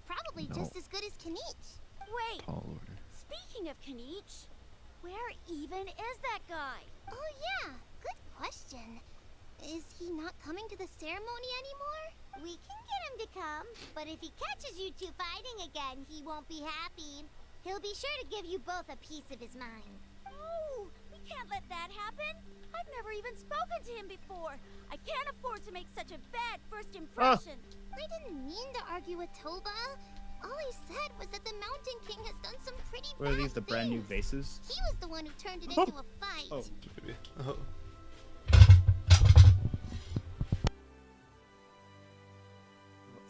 Speaker 6: Probably
Speaker 4: No.
Speaker 6: just as good as Kinich.
Speaker 10: Wait,
Speaker 4: Tall order.
Speaker 10: speaking of Kinich, where even is that guy?
Speaker 6: Oh yeah, good question. Is he not coming to the ceremony anymore? We can get him to come, but if he catches you two fighting again, he won't be happy. He'll be sure to give you both a piece of his mind.
Speaker 10: No, we can't let that happen. I've never even spoken to him before. I can't afford to make such a bad first impression.
Speaker 6: I didn't mean to argue with Toba. All I said was that the Mountain King has done some pretty
Speaker 2: What are
Speaker 6: bad
Speaker 2: these, the brand new
Speaker 6: things.
Speaker 2: vases?
Speaker 6: He was the one who turned it into a fight.
Speaker 2: Oh.
Speaker 3: Maybe. Oh.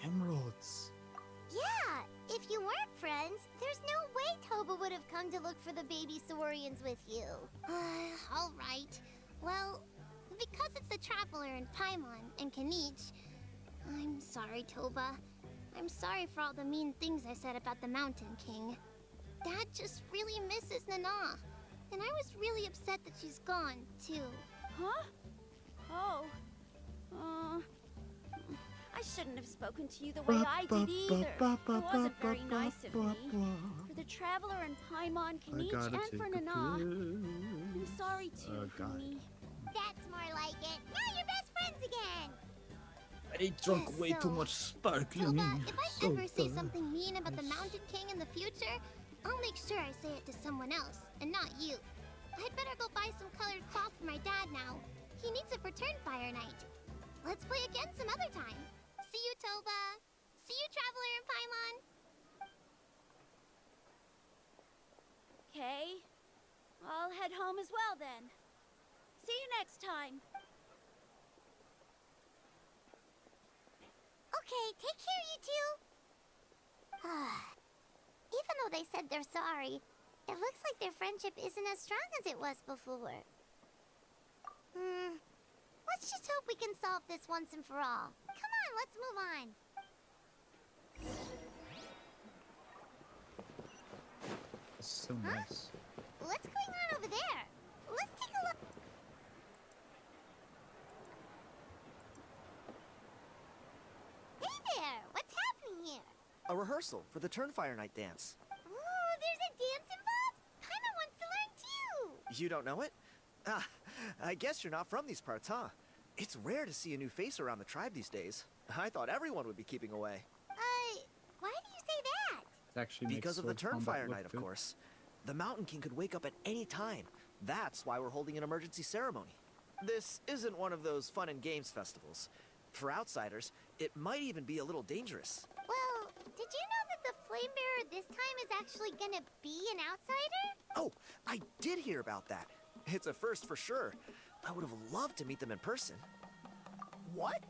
Speaker 2: Emeralds.
Speaker 6: Yeah, if you weren't friends, there's no way Toba would have come to look for the baby Saurians with you. All right. Well, because it's the Traveler and Paimon and Kinich, I'm sorry, Toba. I'm sorry for all the mean things I said about the Mountain King. Dad just really misses Nana. And I was really upset that she's gone, too.
Speaker 10: Huh? Oh. I shouldn't have spoken to you the way I did either. It wasn't very nice of me. For the Traveler and Paimon, Kinich, and for Nana. I'm sorry too, Kuni.
Speaker 6: That's more like it. Now you're best friends again.
Speaker 2: I drunk way too
Speaker 6: So,
Speaker 2: much sparkling.
Speaker 6: Toba, if I ever say
Speaker 2: soda.
Speaker 6: something mean about the Mountain King in the future, I'll make sure I say it to someone else, and not you. I'd better go buy some colored cloth for my dad now. He needs it for Turnfire night. Let's play again some other time. See you, Toba. See you, Traveler and Paimon.
Speaker 10: Okay. I'll head home as well then. See you next time.
Speaker 6: Okay, take care, you two. Even though they said they're sorry, it looks like their friendship isn't as strong as it was before. Let's just hope we can solve this once and for all. Come on, let's move on.
Speaker 2: That's so nice.
Speaker 6: What's going on over there? Let's take a look. Hey there! What's happening here?
Speaker 11: A rehearsal for the Turnfire Night dance.
Speaker 6: Ooh, there's a dance involved? Paimon wants to learn too!
Speaker 11: You don't know it? Ah, I guess you're not from these parts, huh? It's rare to see a new face around the tribe these days. I thought everyone would be keeping away.
Speaker 6: Why do you say that?
Speaker 2: It actually makes
Speaker 11: Because of the
Speaker 2: sword combat
Speaker 11: Turnfire
Speaker 2: look
Speaker 11: Night, of
Speaker 2: good.
Speaker 11: course. The Mountain King could wake up at any time. That's why we're holding an emergency ceremony. This isn't one of those fun and games festivals. For outsiders, it might even be a little dangerous.
Speaker 6: Well, did you know that the Flame Bearer this time is actually gonna be an outsider?
Speaker 11: Oh, I did hear about that. It's a first for sure. I would have loved to meet them in person. What?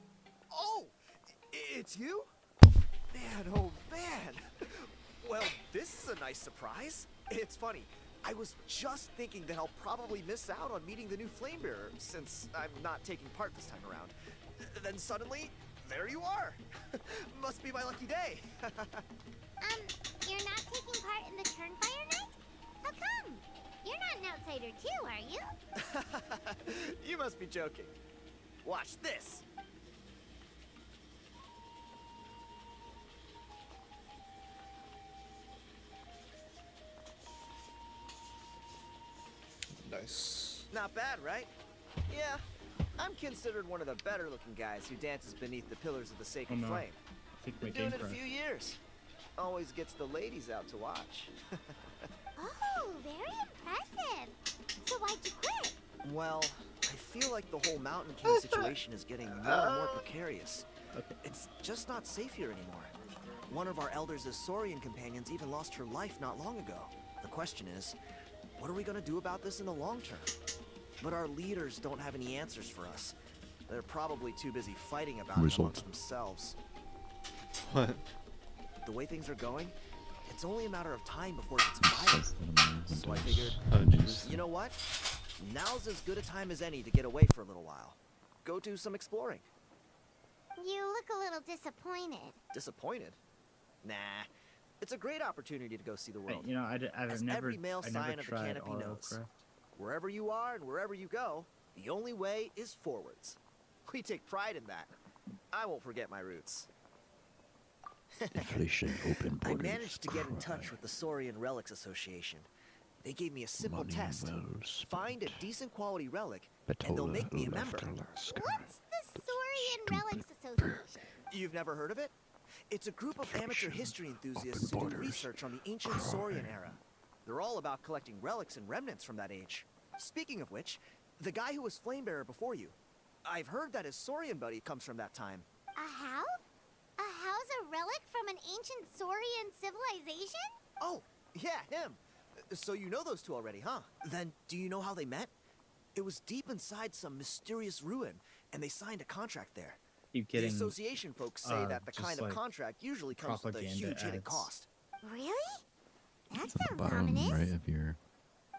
Speaker 11: Oh, it's you? Man, oh man. Well, this is a nice surprise. It's funny. I was just thinking that I'll probably miss out on meeting the new Flame Bearer since I'm not taking part this time around. Then suddenly, there you are. Must be my lucky day.
Speaker 6: You're not taking part in the Turnfire Night? How come? You're not an outsider too, are you?
Speaker 11: You must be joking. Watch this.
Speaker 3: Nice.
Speaker 11: Not bad, right? Yeah, I'm considered one of the better looking guys who dances beneath the pillars of the Sacred
Speaker 2: Oh, no.
Speaker 11: Flame.
Speaker 2: I think my
Speaker 11: Been doing
Speaker 2: game
Speaker 11: it a
Speaker 2: crashed.
Speaker 11: few years. Always gets the ladies out to watch.
Speaker 6: Oh, very impressive. So why'd you quit?
Speaker 11: Well, I feel like the whole Mountain King situation is getting more and more precarious.
Speaker 2: Okay.
Speaker 11: It's just not safe here anymore. One of our elders' Saurian companions even lost her life not long ago. The question is, what are we gonna do about this in the long term? But our leaders don't have any answers for us. They're probably too busy fighting about it
Speaker 4: Result.
Speaker 11: amongst themselves.
Speaker 3: What?
Speaker 11: The way things are going, it's only a matter of time before it gets violent. So I figured,
Speaker 3: Oh, jeez.
Speaker 11: you know what? Now's as good a time as any to get away for a little while. Go do some exploring.
Speaker 6: You look a little disappointed.
Speaker 11: Disappointed? Nah. It's a great opportunity to go see the world.
Speaker 2: You know, I've
Speaker 11: As
Speaker 2: never,
Speaker 11: every male
Speaker 2: I
Speaker 11: sign
Speaker 2: never
Speaker 11: of the
Speaker 2: tried
Speaker 11: canopy
Speaker 2: RL
Speaker 11: knows.
Speaker 2: craft.
Speaker 11: Wherever you are and wherever you go, the only way is forwards. We take pride in that. I won't forget my roots.
Speaker 9: Inflation open
Speaker 11: I
Speaker 9: borders.
Speaker 11: managed to get in touch
Speaker 9: cry.
Speaker 11: with the Saurian Relics Association. They gave me a simple
Speaker 9: Money
Speaker 11: test.
Speaker 9: well
Speaker 11: Find a
Speaker 9: spent.
Speaker 11: decent quality relic, and they'll
Speaker 9: Betola
Speaker 11: make me a member.
Speaker 9: Ulafkalaska.
Speaker 6: What's the Saurian
Speaker 9: Stupid
Speaker 6: Relics Association?
Speaker 11: You've never heard of it? It's a group of amateur
Speaker 9: Inflation
Speaker 11: history enthusiasts
Speaker 9: open
Speaker 11: who do
Speaker 9: borders
Speaker 11: research on the ancient Saurian era. They're all about collecting relics and remnants from that age. Speaking of which, the guy who was Flamebearer before you, I've heard that his Saurian buddy comes from that time.
Speaker 6: A how? A how's a relic from an ancient Saurian civilization?
Speaker 11: Oh, yeah, him. So you know those two already, huh? Then do you know how they met? It was deep inside some mysterious ruin, and they signed a contract there.
Speaker 2: Keep
Speaker 11: The
Speaker 2: getting
Speaker 11: association folks say that the
Speaker 2: just
Speaker 11: kind of
Speaker 2: like
Speaker 11: contract usually comes with a
Speaker 2: propaganda
Speaker 11: huge hidden
Speaker 2: ads.
Speaker 11: cost.
Speaker 6: Really? That
Speaker 4: At the
Speaker 6: sounds
Speaker 4: bottom
Speaker 6: ominous.
Speaker 4: right of your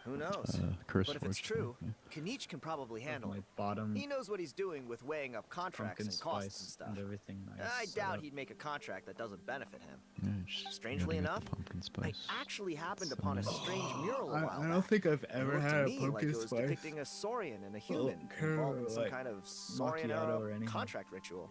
Speaker 11: Who knows?
Speaker 4: curse
Speaker 11: But if it's
Speaker 4: fortune,
Speaker 11: true,
Speaker 4: yeah.
Speaker 11: Kinich can probably
Speaker 2: of
Speaker 11: handle
Speaker 2: my
Speaker 11: it.
Speaker 2: bottom
Speaker 11: He knows what he's doing with weighing up contracts
Speaker 2: pumpkin
Speaker 11: and costs and
Speaker 2: spice
Speaker 11: stuff.
Speaker 2: and everything. Nice
Speaker 11: I
Speaker 2: set
Speaker 11: doubt
Speaker 2: up.
Speaker 11: he'd make a contract that doesn't benefit him.
Speaker 4: Yeah, just
Speaker 11: Strangely
Speaker 4: gotta get
Speaker 11: enough,
Speaker 4: the pumpkin
Speaker 11: I
Speaker 4: spice.
Speaker 11: actually happened
Speaker 4: So
Speaker 11: upon a
Speaker 4: nice.
Speaker 11: strange mural a while
Speaker 2: I don't
Speaker 11: back.
Speaker 2: think I've
Speaker 11: It
Speaker 2: ever
Speaker 11: looked
Speaker 2: had
Speaker 11: to
Speaker 2: a
Speaker 11: me like
Speaker 2: pumpkin
Speaker 11: it was
Speaker 2: spice.
Speaker 11: depicting a Saurian and a human
Speaker 2: care,
Speaker 11: involved in some
Speaker 2: like,
Speaker 11: kind of Saurian
Speaker 2: macchiato
Speaker 11: era
Speaker 2: or anything.
Speaker 11: contract ritual.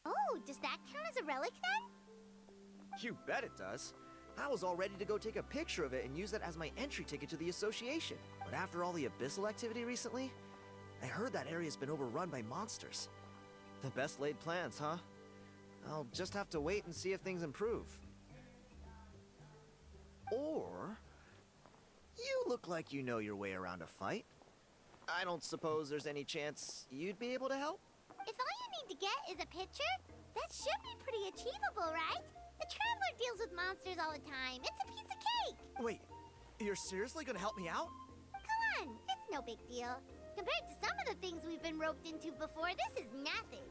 Speaker 6: Oh, does that count as a relic then?
Speaker 11: You bet it does. I was all ready to go take a picture of it and use that as my entry ticket to the association. But after all the abyssal activity recently, I heard that area's been overrun by monsters. The best laid plans, huh? I'll just have to wait and see if things improve. Or you look like you know your way around a fight. I don't suppose there's any chance you'd be able to help?
Speaker 6: If all you need to get is a picture? That should be pretty achievable, right? The Traveler deals with monsters all the time. It's a piece of cake.
Speaker 11: Wait, you're seriously gonna help me out?
Speaker 6: Come on, it's no big deal. Compared to some of the things we've been roped into before, this is nothing.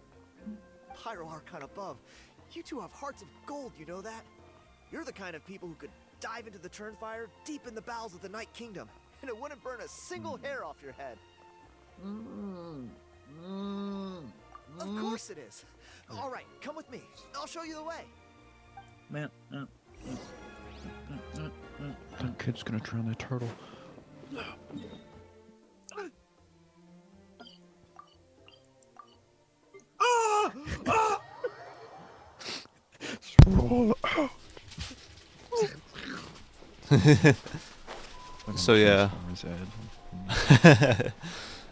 Speaker 11: Pyro Archon above, you two have hearts of gold, you know that? You're the kind of people who could dive into the Turnfire deep in the bowels of the Night Kingdom, and it wouldn't burn a single hair off your head. Of course it is. All right, come with me. I'll show you the way.
Speaker 2: Man,
Speaker 4: That kid's gonna drown that turtle. Roll out.
Speaker 3: So yeah.
Speaker 4: Transformers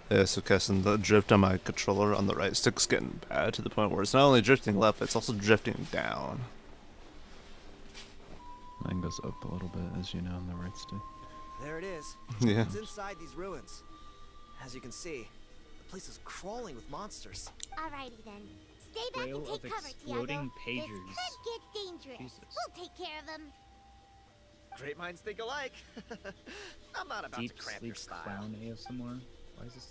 Speaker 3: Yeah, so Keston, the drift on my controller on the right stick's getting bad to the point where it's not only drifting left, it's also drifting down.
Speaker 4: Mine goes up a little bit, as you know, on the right stick.
Speaker 11: There it is.
Speaker 3: Yeah.
Speaker 11: It's inside these ruins. As you can see, the place is crawling with monsters.
Speaker 6: Alrighty then. Stay back
Speaker 2: Trail
Speaker 6: and take
Speaker 2: of
Speaker 6: cover,
Speaker 2: exploding
Speaker 6: Tiago. This
Speaker 2: pagers.
Speaker 6: could get dangerous.
Speaker 2: Jesus.
Speaker 6: We'll take care of them.
Speaker 11: Great minds think alike. I'm not about
Speaker 2: Deep
Speaker 11: to cramp your
Speaker 2: sleep
Speaker 11: style.
Speaker 2: clown ASMR. Why is this?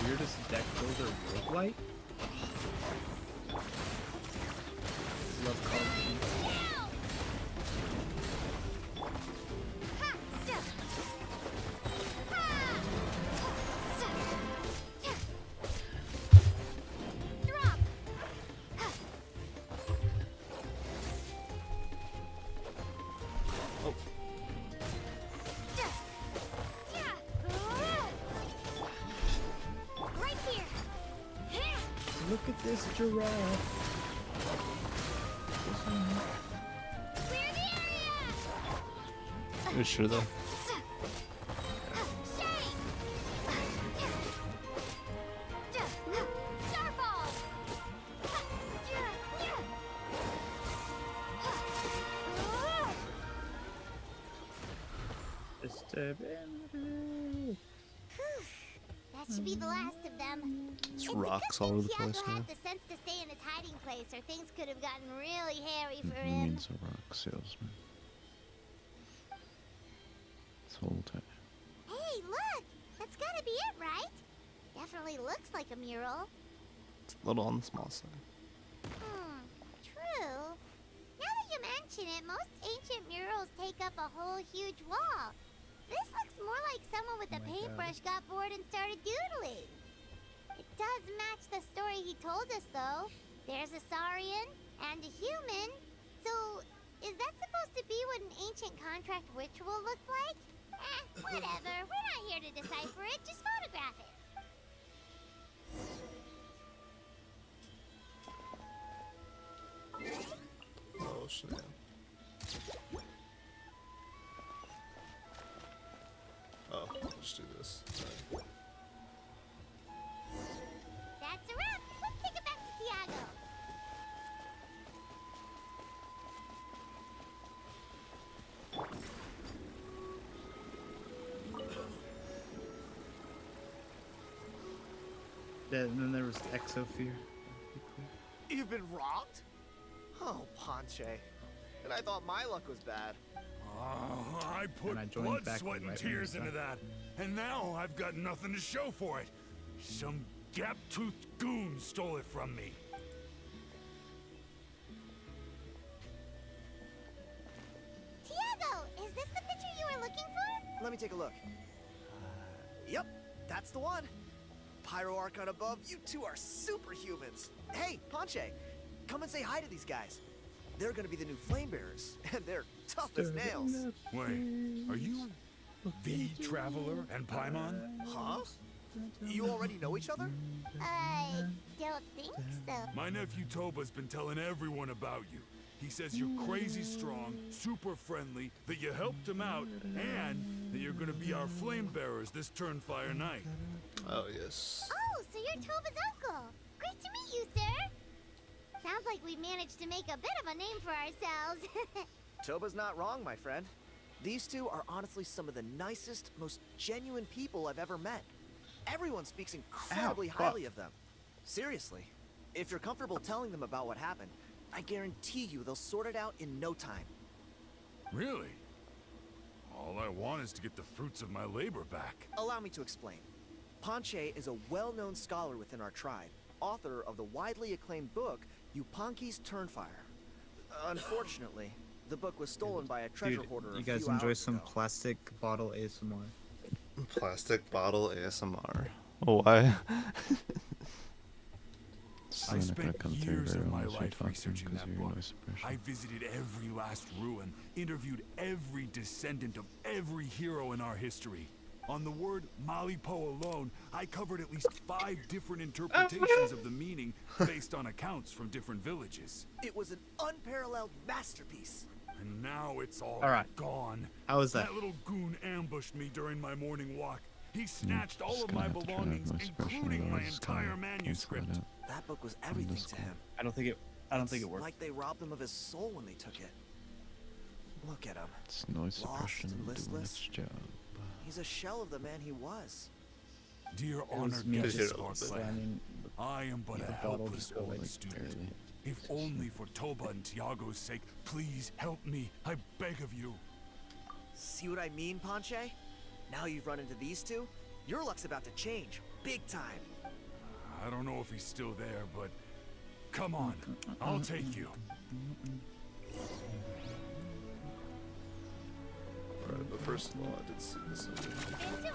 Speaker 2: Weirdest deck builder roguelite? Love Call of Duty.
Speaker 6: Right here.
Speaker 2: Look at this giraffe.
Speaker 6: Clear the area.
Speaker 3: You sure though?
Speaker 6: Starball. That should be the last of them.
Speaker 3: It's
Speaker 6: It's
Speaker 3: rocks
Speaker 6: a
Speaker 3: all
Speaker 6: good
Speaker 3: over the
Speaker 6: thing
Speaker 3: place
Speaker 6: Tiago
Speaker 3: now.
Speaker 6: had the sense to stay in his hiding place, or things could have gotten really hairy for
Speaker 4: He
Speaker 6: him.
Speaker 4: means a rock salesman. This whole time.
Speaker 6: Hey, look! That's gotta be it, right? Definitely looks like a mural.
Speaker 3: It's a little on the small side.
Speaker 6: True. Now that you mention it, most ancient murals take up a whole huge wall. This looks more like someone with a
Speaker 2: Oh my
Speaker 6: paintbrush got bored and started doodling. It does match the story he told us, though. There's a Saurian and a human. So, is that supposed to be what an ancient contract ritual looked like? Whatever. We're not here to decipher it. Just photograph it.
Speaker 3: Oh snap. Oh, let's do this. Alright.
Speaker 6: That's a wrap. Let's take it back to Tiago.
Speaker 2: And then there was Exosphere.
Speaker 11: You've been robbed? Oh, Ponche. And I thought my luck was bad.
Speaker 12: I put
Speaker 2: And I joined
Speaker 12: blood,
Speaker 2: back
Speaker 12: sweat,
Speaker 2: right
Speaker 12: and
Speaker 2: when
Speaker 12: tears
Speaker 2: it was
Speaker 12: into that, and now I've got nothing to show for it. Some gap-toothed goon stole it from me.
Speaker 6: Tiago, is this the picture you were looking for?
Speaker 11: Let me take a look. Yep, that's the one. Pyro Archon above, you two are superhumans. Hey, Ponche, come and say hi to these guys. They're gonna be the new flame bearers, and they're tough as nails.
Speaker 12: Wait, are you the Traveler and Paimon?
Speaker 11: Huh? You already know each other?
Speaker 6: I don't think so.
Speaker 12: My nephew Toba's been telling everyone about you. He says you're crazy strong, super friendly, that you helped him out, and that you're gonna be our flame bearers this Turnfire night.
Speaker 3: Oh yes.
Speaker 6: Oh, so you're Toba's uncle. Great to meet you, sir. Sounds like we managed to make a bit of a name for ourselves.
Speaker 11: Toba's not wrong, my friend. These two are honestly some of the nicest, most genuine people I've ever met. Everyone speaks incredibly highly of them. Seriously, if you're comfortable telling them about what happened, I guarantee you they'll sort it out in no time.
Speaker 12: Really? All I want is to get the fruits of my labor back.
Speaker 11: Allow me to explain. Panche is a well-known scholar within our tribe, author of the widely acclaimed book, Yupanqui's Turnfire. Unfortunately, the book was stolen by a treasure
Speaker 2: Dude,
Speaker 11: hoarder
Speaker 2: you
Speaker 11: a
Speaker 2: guys
Speaker 11: few
Speaker 2: enjoy
Speaker 11: hours
Speaker 2: some
Speaker 11: ago.
Speaker 2: plastic bottle ASMR.
Speaker 3: Plastic bottle ASMR. Oh, why?
Speaker 4: It's
Speaker 12: I
Speaker 4: not gonna
Speaker 12: spent
Speaker 4: come through
Speaker 12: years
Speaker 4: very
Speaker 12: of
Speaker 4: well
Speaker 12: my
Speaker 4: as you
Speaker 12: life
Speaker 4: talk to him
Speaker 12: researching
Speaker 4: 'cause
Speaker 12: that
Speaker 4: of your
Speaker 12: book.
Speaker 4: noise suppression.
Speaker 12: I visited every last ruin, interviewed every descendant of every hero in our history. On the word Malipo alone, I covered at least 5 different interpretations of the meaning based on accounts from different villages.
Speaker 11: It was an unparalleled masterpiece.
Speaker 12: And now it's all
Speaker 2: Alright.
Speaker 12: gone.
Speaker 2: How was that?
Speaker 12: That little goon ambushed me during my morning walk. He snatched all
Speaker 4: just
Speaker 12: of
Speaker 4: gonna
Speaker 12: my
Speaker 4: have to turn up
Speaker 12: belongings,
Speaker 4: noise suppression,
Speaker 12: including my
Speaker 4: otherwise it's gonna
Speaker 12: entire
Speaker 4: cancel it
Speaker 12: manuscript.
Speaker 4: out.
Speaker 11: That book was everything to him.
Speaker 2: I don't think it
Speaker 11: It's like they robbed him of his soul when they took it. Look at him.
Speaker 4: It's noise
Speaker 11: Lost
Speaker 4: suppression
Speaker 11: and
Speaker 4: doing
Speaker 11: listless.
Speaker 4: its job.
Speaker 11: He's a shell of the man he was.
Speaker 12: Dear
Speaker 2: It was
Speaker 12: honored
Speaker 2: me
Speaker 12: guests
Speaker 2: just
Speaker 12: of our
Speaker 2: slamming
Speaker 12: clan, I am but
Speaker 2: the
Speaker 12: a
Speaker 2: bottle
Speaker 12: helpless
Speaker 2: just go,
Speaker 12: old
Speaker 2: like,
Speaker 12: student.
Speaker 4: barely.
Speaker 12: If only for Toba and Tiago's sake, please help me. I beg of you.
Speaker 11: See what I mean, Panche? Now you've run into these two, your luck's about to change, big time.
Speaker 12: I don't know if he's still there, but come on, I'll take you.
Speaker 3: Alright, but first of all, I did see this movie.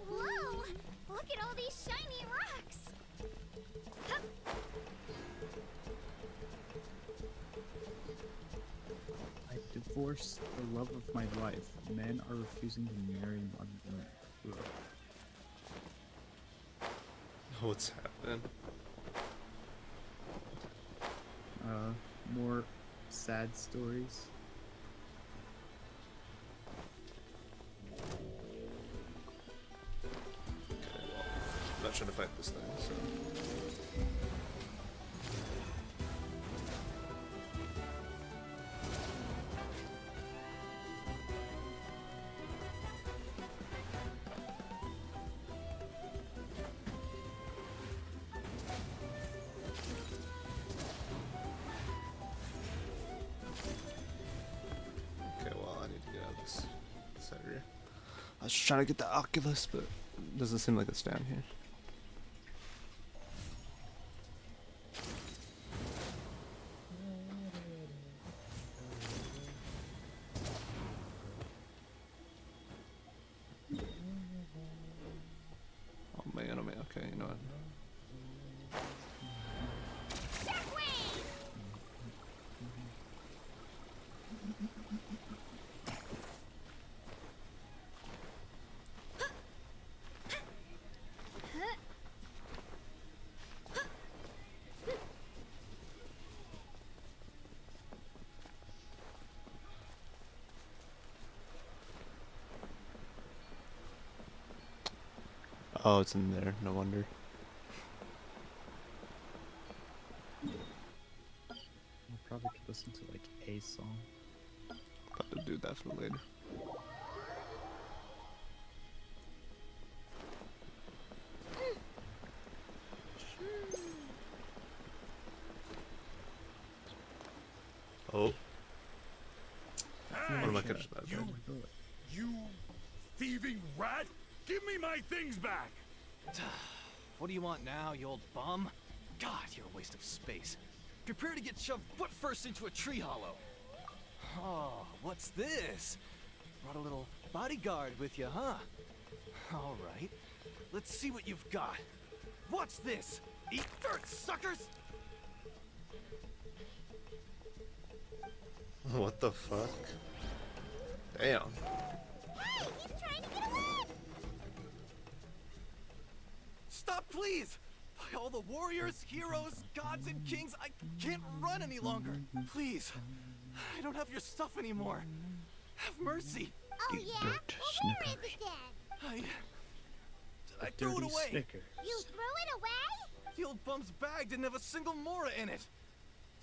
Speaker 10: Whoa! Look at all these shiny rocks! Hup.
Speaker 2: I divorced the love of my life. Men are refusing to marry modern women.
Speaker 3: What's happening?
Speaker 2: More sad stories.
Speaker 3: Okay, well, I'm not trying to fight this thing, so. Okay, well, I need to get out of this area. I was trying to get the Oculus, but it doesn't seem like it's down here. Oh man, okay, you know what? Oh, it's in there, no wonder.
Speaker 2: I'll probably could listen to like a song.
Speaker 3: About to do that for later. Oh. What am I catching that?
Speaker 12: You thieving rat! Give me my things back!
Speaker 13: What do you want now, you old bum? God, you're a waste of space. Prepare to get shoved foot first into a tree hollow. Oh, what's this? Brought a little bodyguard with you, huh? All right. Let's see what you've got. Watch this! Eat dirt, suckers!
Speaker 3: What the fuck? Damn.
Speaker 6: Hey, he's trying to get away!
Speaker 13: Stop, please! By all the warriors, heroes, gods, and kings, I can't run any longer. Please, I don't have your stuff anymore. Have mercy.
Speaker 6: Oh yeah? Well, where is it then?
Speaker 13: I threw it away.
Speaker 2: Snicker.
Speaker 6: You threw it away?
Speaker 13: The old bum's bag didn't have a single mora in it.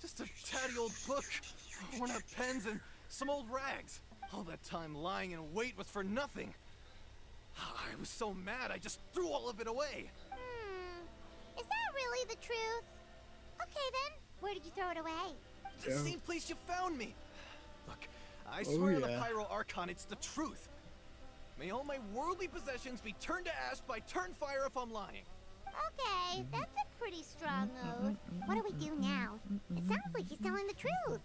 Speaker 13: Just a tatty old book, worn out pens, and some old rags. All that time lying in wait was for nothing. I was so mad, I just threw all of it away.
Speaker 6: Is that really the truth? Okay then, where did you throw it away?
Speaker 13: The same place you found me. Look, I swear on the Pyro Archon, it's the truth. May all my worldly possessions be turned to ash by Turnfire if I'm lying.
Speaker 6: Okay, that's a pretty strong oath. What do we do now? It sounds like he's telling the truth.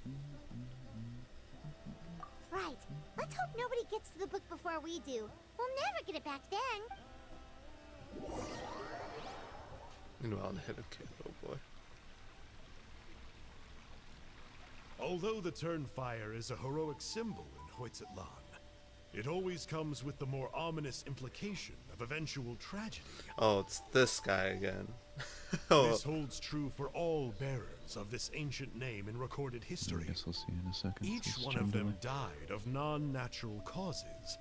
Speaker 6: Right. Let's hope nobody gets to the book before we do. We'll never get it back then.
Speaker 3: Meanwhile, in hit a kid, oh boy.
Speaker 12: Although the Turnfire is a heroic symbol in Hoytzatlan, it always comes with the more ominous implication of eventual tragedy.
Speaker 3: Oh, it's this guy again.
Speaker 12: This holds true for all bearers of this ancient name in recorded history.
Speaker 4: I guess I'll see you in a second.
Speaker 12: Each one of them died of non-natural causes,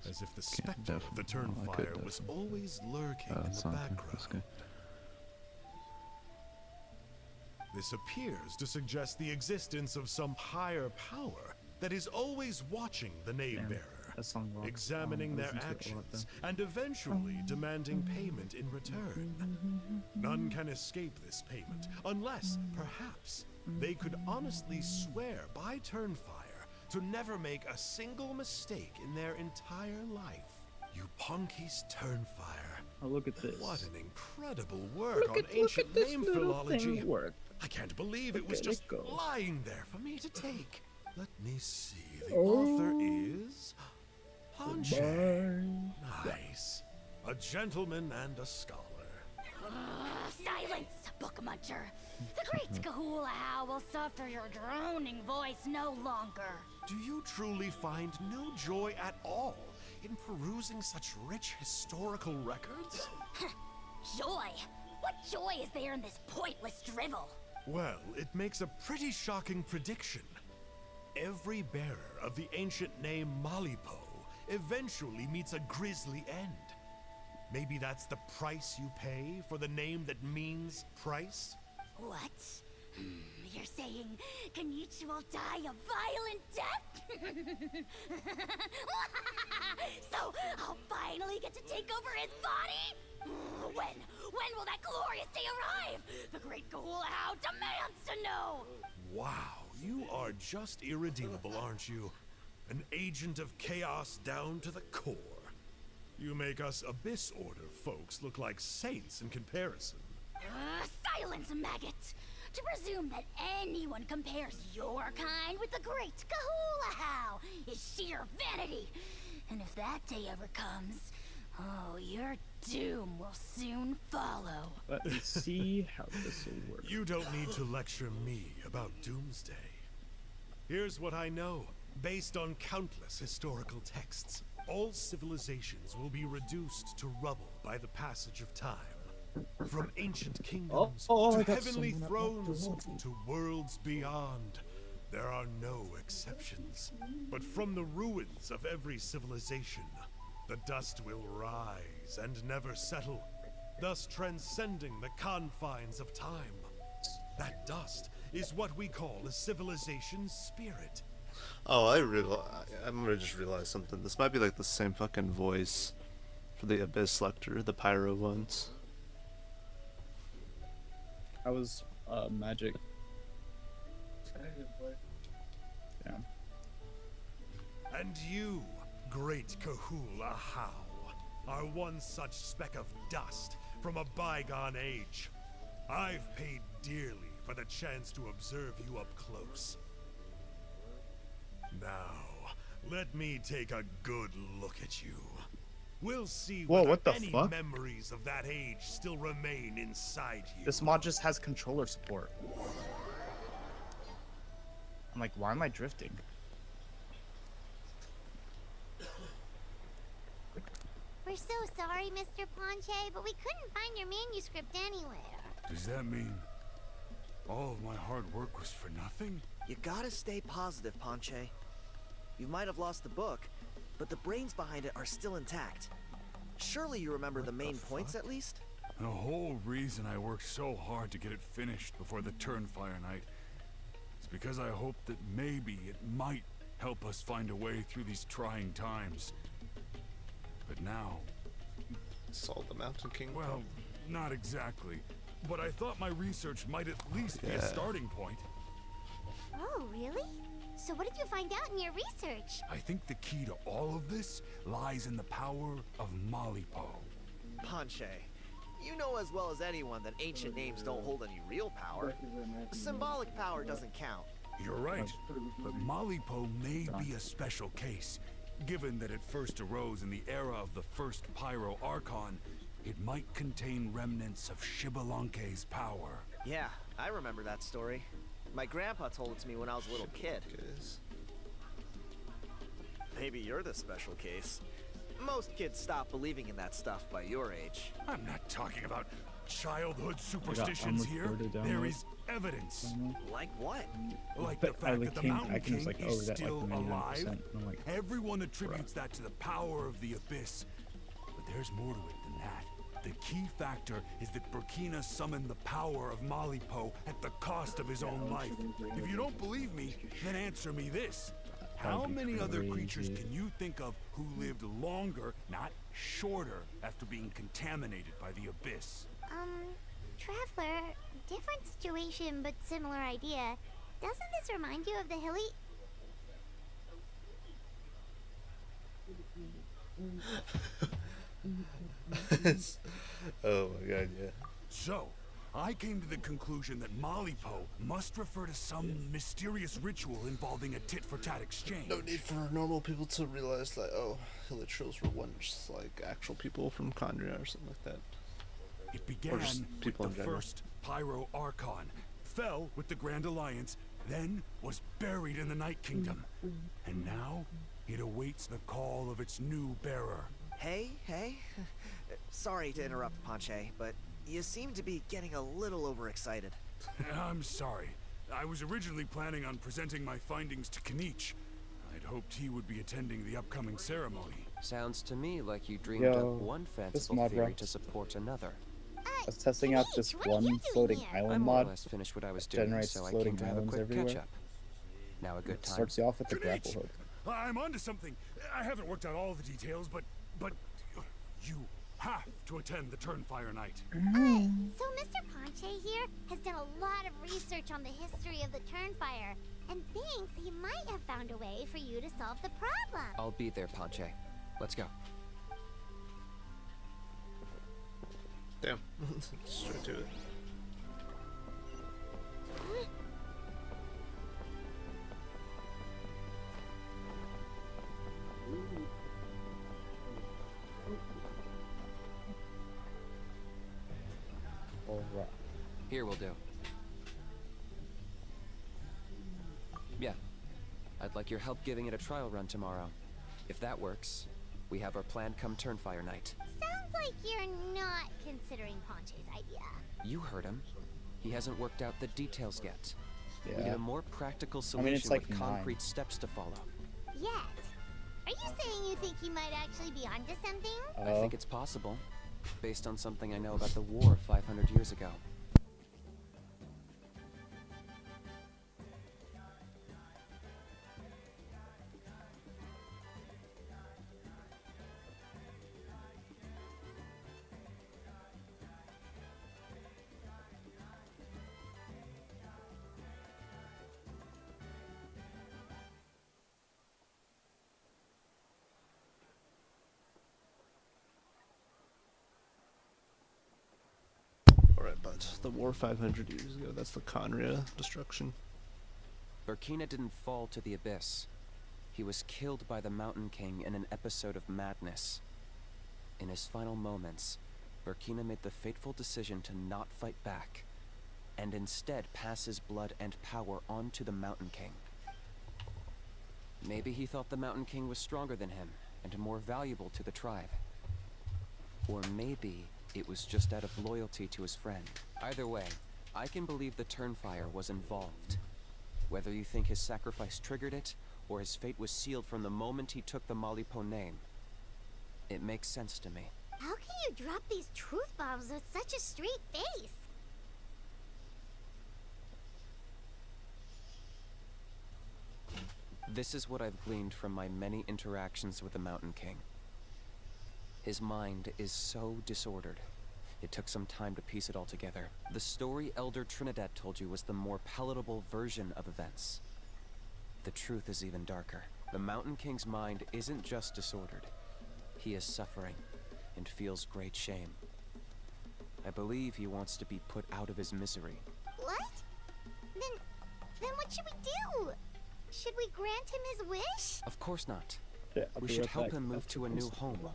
Speaker 12: as if the specter of the Turnfire was always lurking in the background. This appears to suggest the existence of some higher power that is always watching the name-bearer, examining their actions, and eventually demanding payment in return. None can escape this payment, unless, perhaps, they could honestly swear by Turnfire to never make a single mistake in their entire life. You Punky's Turnfire.
Speaker 2: Oh, look at this.
Speaker 12: What an incredible work on ancient name philology. I can't believe it was just lying there for me to take. Let me see. The author is Hanche. Nice. A gentleman and a scholar.
Speaker 10: Silence, book muncher. The great Kahula will suffer your droning voice no longer.
Speaker 12: Do you truly find no joy at all in perusing such rich historical records?
Speaker 10: Joy? What joy is there in this pointless drivel?
Speaker 12: Well, it makes a pretty shocking prediction. Every bearer of the ancient name Malipo eventually meets a grisly end. Maybe that's the price you pay for the name that means price?
Speaker 10: What? You're saying Kinich will die a violent death? So I'll finally get to take over his body? When will that glorious day arrive? The great Kahula demands to know!
Speaker 12: Wow, you are just irredeemable, aren't you? An agent of chaos down to the core. You make us Abyss Order folks look like saints in comparison.
Speaker 10: Silence, maggot! To presume that anyone compares your kind with the great Kahula is sheer vanity. And if that day ever comes, oh, your doom will soon follow.
Speaker 2: Let me see how this will work.
Speaker 12: You don't need to lecture me about Doomsday. Here's what I know, based on countless historical texts. All civilizations will be reduced to rubble by the passage of time. From ancient kingdoms to heavenly thrones to worlds beyond, there are no exceptions. But from the ruins of every civilization, the dust will rise and never settle, thus transcending the confines of time. That dust is what we call a civilization's spirit.
Speaker 3: Oh, I'm gonna just realize something. This might be like the same fucking voice for the Abyss Lector, the Pyro ones.
Speaker 2: I was magic. Yeah.
Speaker 12: And you, great Kahula How, are one such speck of dust from a bygone age. I've paid dearly for the chance to observe you up close. Now, let me take a good look at you. We'll see
Speaker 2: Whoa,
Speaker 12: whether
Speaker 2: what the
Speaker 12: any
Speaker 2: fuck?
Speaker 12: memories of that age still remain inside you.
Speaker 2: This mod just has controller support. I'm like, why am I drifting?
Speaker 6: We're so sorry, Mr. Ponche, but we couldn't find your manuscript anywhere.
Speaker 12: Does that mean all of my hard work was for nothing?
Speaker 11: You gotta stay positive, Ponche. You might have lost the book, but the brains behind it are still intact. Surely you remember the main points at least?
Speaker 12: The whole reason I worked so hard to get it finished before the Turnfire Night is because I hoped that maybe it might help us find a way through these trying times. But now...
Speaker 3: Solve the Mountain King?
Speaker 12: Well, not exactly. But I thought my research might at least be a starting point.
Speaker 6: Oh, really? So what did you find out in your research?
Speaker 12: I think the key to all of this lies in the power of Malipo.
Speaker 11: Ponche, you know as well as anyone that ancient names don't hold any real power. Symbolic power doesn't count.
Speaker 12: You're right, but Malipo may be a special case. Given that it first arose in the era of the first Pyro Archon, it might contain remnants of Shibalanke's power.
Speaker 11: Yeah, I remember that story. My grandpa told it to me when I was a little kid. Maybe you're the special case. Most kids stop believing in that stuff by your age.
Speaker 12: I'm not talking about childhood superstitions here. There is evidence.
Speaker 11: Like what?
Speaker 12: Like the fact that the Mountain King is
Speaker 2: that,
Speaker 12: still
Speaker 2: like,
Speaker 12: alive.
Speaker 2: 99%. I'm like,
Speaker 12: Everyone attributes that to the power of the Abyss. But there's more to it than that. The key factor is that Burkina summoned the power of Malipo at the cost of his own life. If you don't believe me, then answer me this. How many other creatures can you think of who lived longer, not shorter, after being contaminated by the Abyss?
Speaker 6: Traveler, different situation but similar idea. Doesn't this remind you of the hilly...
Speaker 3: Oh my god, yeah.
Speaker 12: So, I came to the conclusion that Malipo must refer to some mysterious ritual involving a tit-for-tat exchange.
Speaker 3: No need for normal people to realize that, oh, Hilichurls were once like actual people from Kandria or something like that.
Speaker 12: It began with the
Speaker 3: in general.
Speaker 12: first Pyro Archon, fell with the Grand Alliance, then was buried in the Night Kingdom. And now, it awaits the call of its new bearer.
Speaker 11: Hey. Sorry to interrupt, Ponche, but you seem to be getting a little overexcited.
Speaker 12: I'm sorry. I was originally planning on presenting my findings to Kinich. I'd hoped he would be attending the upcoming ceremony.
Speaker 5: Sounds to me like you dreamed
Speaker 2: Yo,
Speaker 5: up one
Speaker 2: this
Speaker 5: fanciful
Speaker 2: mod
Speaker 5: theory
Speaker 2: rocks.
Speaker 5: to support another.
Speaker 2: I was testing out this
Speaker 6: what are you
Speaker 2: one
Speaker 6: doing
Speaker 2: floating
Speaker 6: here?
Speaker 5: I
Speaker 2: island
Speaker 5: more or
Speaker 2: mod.
Speaker 5: less finished what I was
Speaker 2: that
Speaker 5: doing,
Speaker 2: generates
Speaker 5: so I
Speaker 2: floating
Speaker 5: came to have a
Speaker 2: islands
Speaker 5: quick
Speaker 2: everywhere.
Speaker 5: catch-up. Now a good
Speaker 2: It
Speaker 5: time.
Speaker 2: starts you off with the
Speaker 12: Kinich!
Speaker 2: grapple hook.
Speaker 12: I'm onto something. I haven't worked out all the details, but you have to attend the Turnfire Night.
Speaker 6: Alright, so Mr. Ponche here has done a lot of research on the history of the Turnfire, and thinks he might have found a way for you to solve the problem.
Speaker 5: I'll be there, Ponche. Let's go.
Speaker 3: Damn. Straight to it.
Speaker 2: Alright.
Speaker 5: Here will do. Yeah. I'd like your help giving it a trial run tomorrow. If that works, we have our plan come Turnfire Night.
Speaker 6: Sounds like you're not considering Ponche's idea.
Speaker 5: You heard him. He hasn't worked out the details yet. We need
Speaker 2: Yeah.
Speaker 5: a more practical
Speaker 2: I
Speaker 5: solution
Speaker 2: mean, it's like
Speaker 5: with
Speaker 2: 9.
Speaker 5: concrete steps to follow.
Speaker 6: Yet. Are you saying you think he might actually be onto something?
Speaker 5: I think it's possible, based on something I know about the war 500 years ago.
Speaker 3: Alright, but the war 500 years ago, that's the Kandria destruction.
Speaker 5: Burkina didn't fall to the abyss. He was killed by the Mountain King in an episode of madness. In his final moments, Burkina made the fateful decision to not fight back, and instead pass his blood and power on to the Mountain King. Maybe he thought the Mountain King was stronger than him, and more valuable to the tribe. Or maybe it was just out of loyalty to his friend. Either way, I can believe the Turnfire was involved. Whether you think his sacrifice triggered it, or his fate was sealed from the moment he took the Malipo name, it makes sense to me.
Speaker 6: How can you drop these truth bombs with such a straight face?
Speaker 5: This is what I've gleaned from my many interactions with the Mountain King. His mind is so disordered. It took some time to piece it all together. The story Elder Trinidad told you was the more palatable version of events. The truth is even darker. The Mountain King's mind isn't just disordered. He is suffering and feels great shame. I believe he wants to be put out of his misery.
Speaker 6: What? Then what should we do? Should we grant him his wish?
Speaker 5: Of course not.
Speaker 14: Yeah,
Speaker 5: We should help him move to a new home.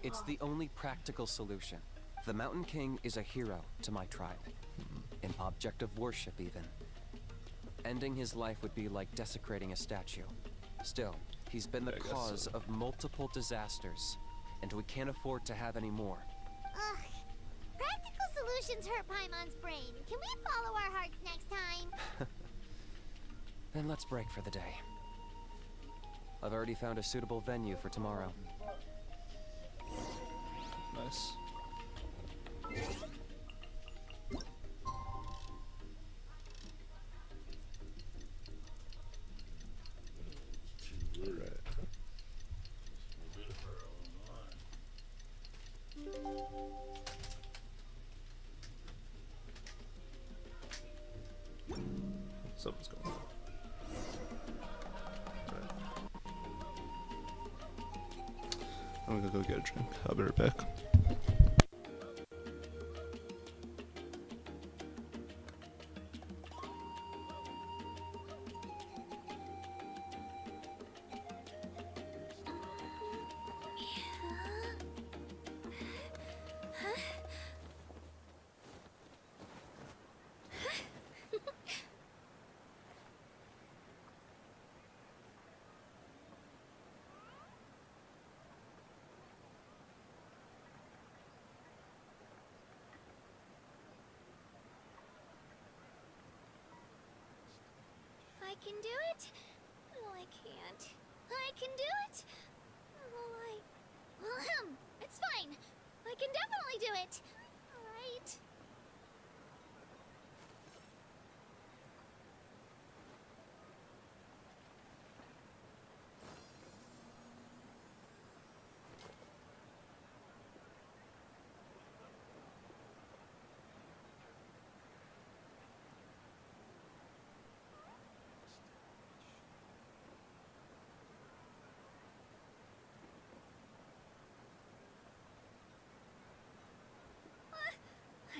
Speaker 5: It's the only practical solution. The Mountain King is a hero to my tribe. An object of worship, even. Ending his life would be like desecrating a statue. Still, he's been the cause of multiple disasters, and we can't afford to have any more.
Speaker 6: Ugh. Practical solutions hurt Paimon's brain. Can we follow our hearts next time?
Speaker 5: Then let's break for the day. I've already found a suitable venue for tomorrow.
Speaker 3: Nice. Alright. Something's going on. Right. I'm gonna go get a drink. I'll be right back.
Speaker 10: I can do it. Well, I can't. I can do it. Well, it's fine. I can definitely do it. All right.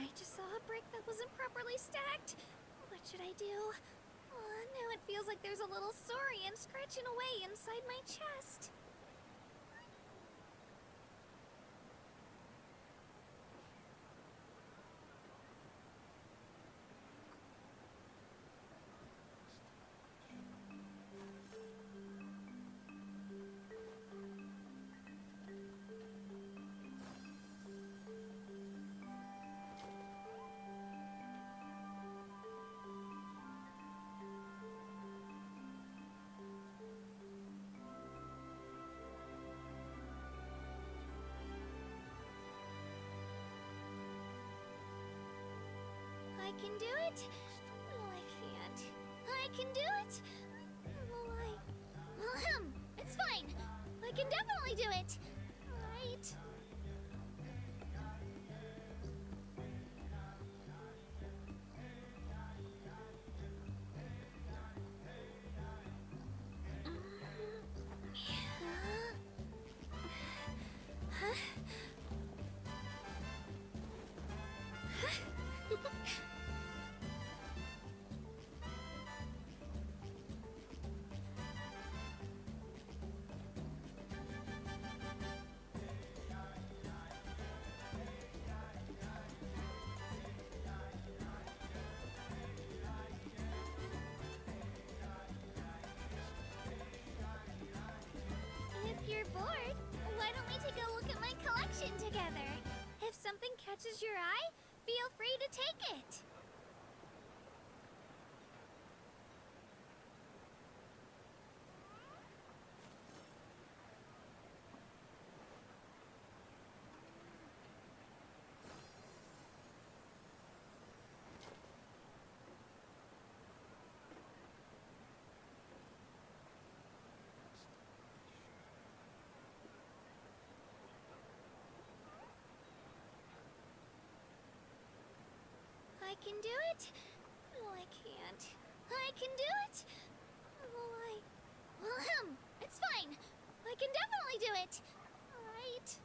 Speaker 10: I just saw a brick that wasn't properly stacked. What should I do? Now it feels like there's a little saurian scratching away inside my chest. I can do it. No, I can't. I can do it. Well, it's fine. I can definitely do it. Right. catches your eye, feel free to take it. I can do it. No, I can't. I can do it. Will I? Well, it's fine. I can definitely do it. Right?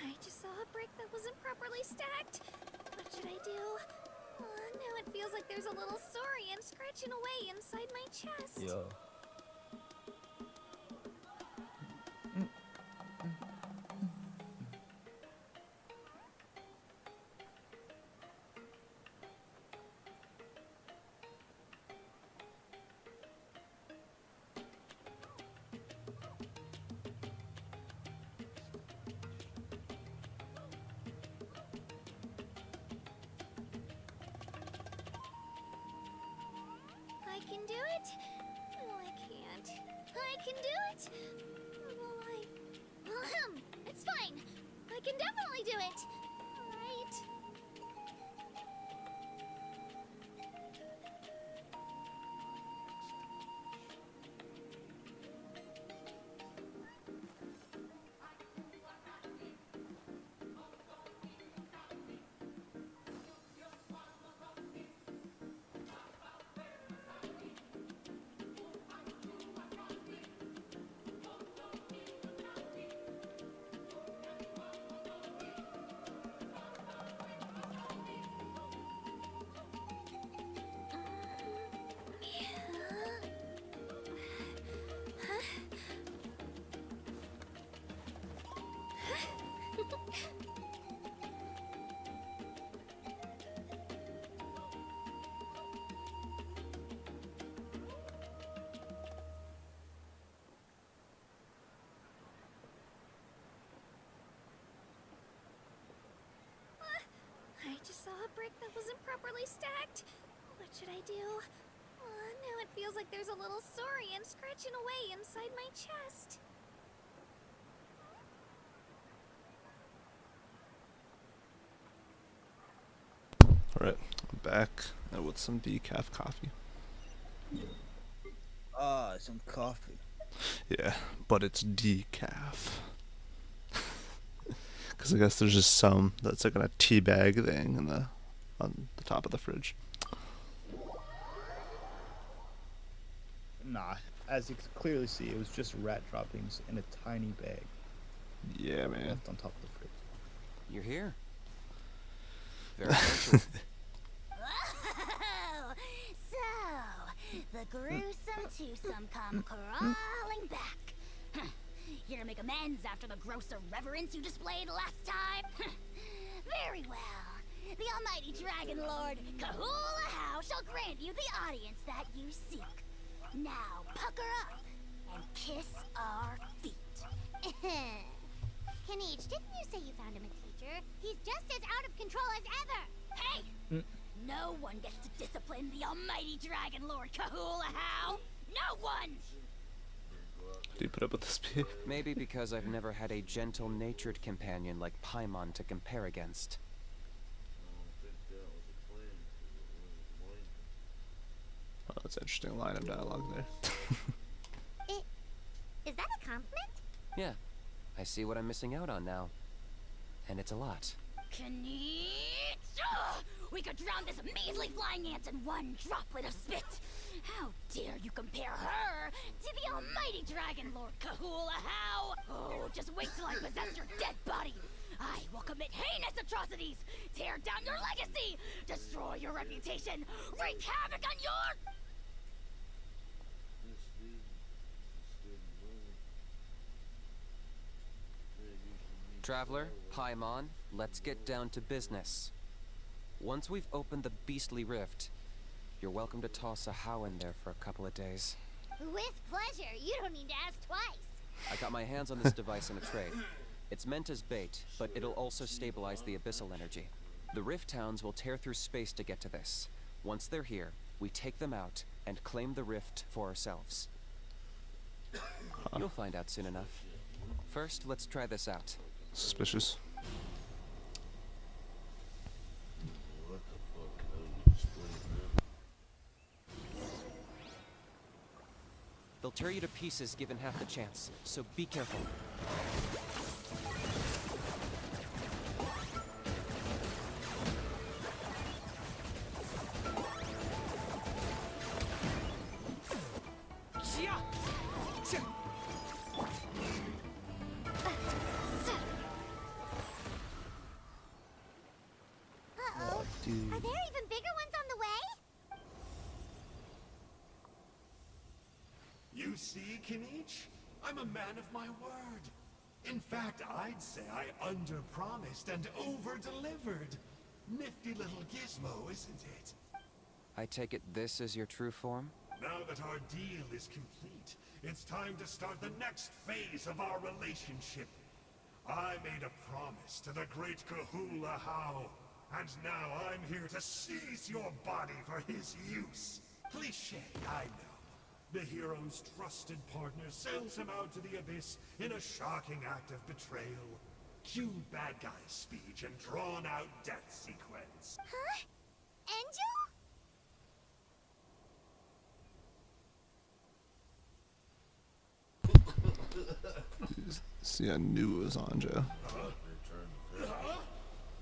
Speaker 10: I just saw a brick that wasn't properly stacked. What should I do? Now it feels like there's a little saurian scratching away inside my chest.
Speaker 2: Yeah.
Speaker 10: I can do it. No, I can't. I can do it. Will I? Well, it's fine. I can definitely do it. Right? I just saw a brick that wasn't properly stacked. What should I do? Now it feels like there's a little saurian scratching away inside my chest.
Speaker 3: Alright, I'm back with some decaf coffee.
Speaker 2: Ah, some coffee.
Speaker 3: Yeah, but it's decaf. Because I guess there's just some that's like in a tea bag thing on the top of the fridge.
Speaker 2: Nah, as you can clearly see, it was just rat droppings in a tiny bag.
Speaker 3: Yeah, man.
Speaker 2: Left on top of the fridge.
Speaker 5: You're here. Very special.
Speaker 6: Oh, so the gruesome twosome come crawling back. Here to make amends after the gross irreverence you displayed last time? Very well. The almighty Dragon Lord, Kahula How, shall grant you the audience that you seek. Now, pucker up and kiss our feet. Kinich, didn't you say you found him a teacher? He's just as out of control as ever. Hey! No one gets to discipline the almighty Dragon Lord, Kahula How. No one!
Speaker 3: Do you put up with this beef?
Speaker 5: Maybe because I've never had a gentle-natured companion like Paimon to compare against.
Speaker 3: Oh, that's an interesting line of dialogue there.
Speaker 6: Is that a compliment?
Speaker 5: Yeah, I see what I'm missing out on now. And it's a lot.
Speaker 6: Kinich! Ugh! We could drown this measly flying ant in one droplet of spit! How dare you compare her to the almighty Dragon Lord Kahula How! Oh, just wait till I possess your dead body!
Speaker 10: I will commit heinous atrocities, tear down your legacy, destroy your reputation, wreak havoc on your...
Speaker 5: Traveler, Paimon, let's get down to business. Once we've opened the beastly rift, you're welcome to toss a how in there for a couple of days.
Speaker 6: With pleasure. You don't need to ask twice.
Speaker 5: I got my hands on this device in a trade. It's meant as bait, but it'll also stabilize the abyssal energy. The rift towns will tear through space to get to this. Once they're here, we take them out and claim the rift for ourselves. You'll find out soon enough. First, let's try this out.
Speaker 3: Suspicious.
Speaker 5: They'll tear you to pieces given half the chance, so be careful.
Speaker 6: Uh-oh. Are there even bigger ones on the way?
Speaker 12: You see, Kinich? I'm a man of my word. In fact, I'd say I under-promised and over-delivered. Nifty little gizmo, isn't it?
Speaker 5: I take it this is your true form?
Speaker 12: Now that our deal is complete, it's time to start the next phase of our relationship. I made a promise to the great Kahula How, and now I'm here to seize your body for his use. Cliché, I know. The hero's trusted partner sells him out to the abyss in a shocking act of betrayal. Cue bad guy speech and drawn-out death sequence.
Speaker 6: Huh? Angel?
Speaker 3: See, I knew it was Anja.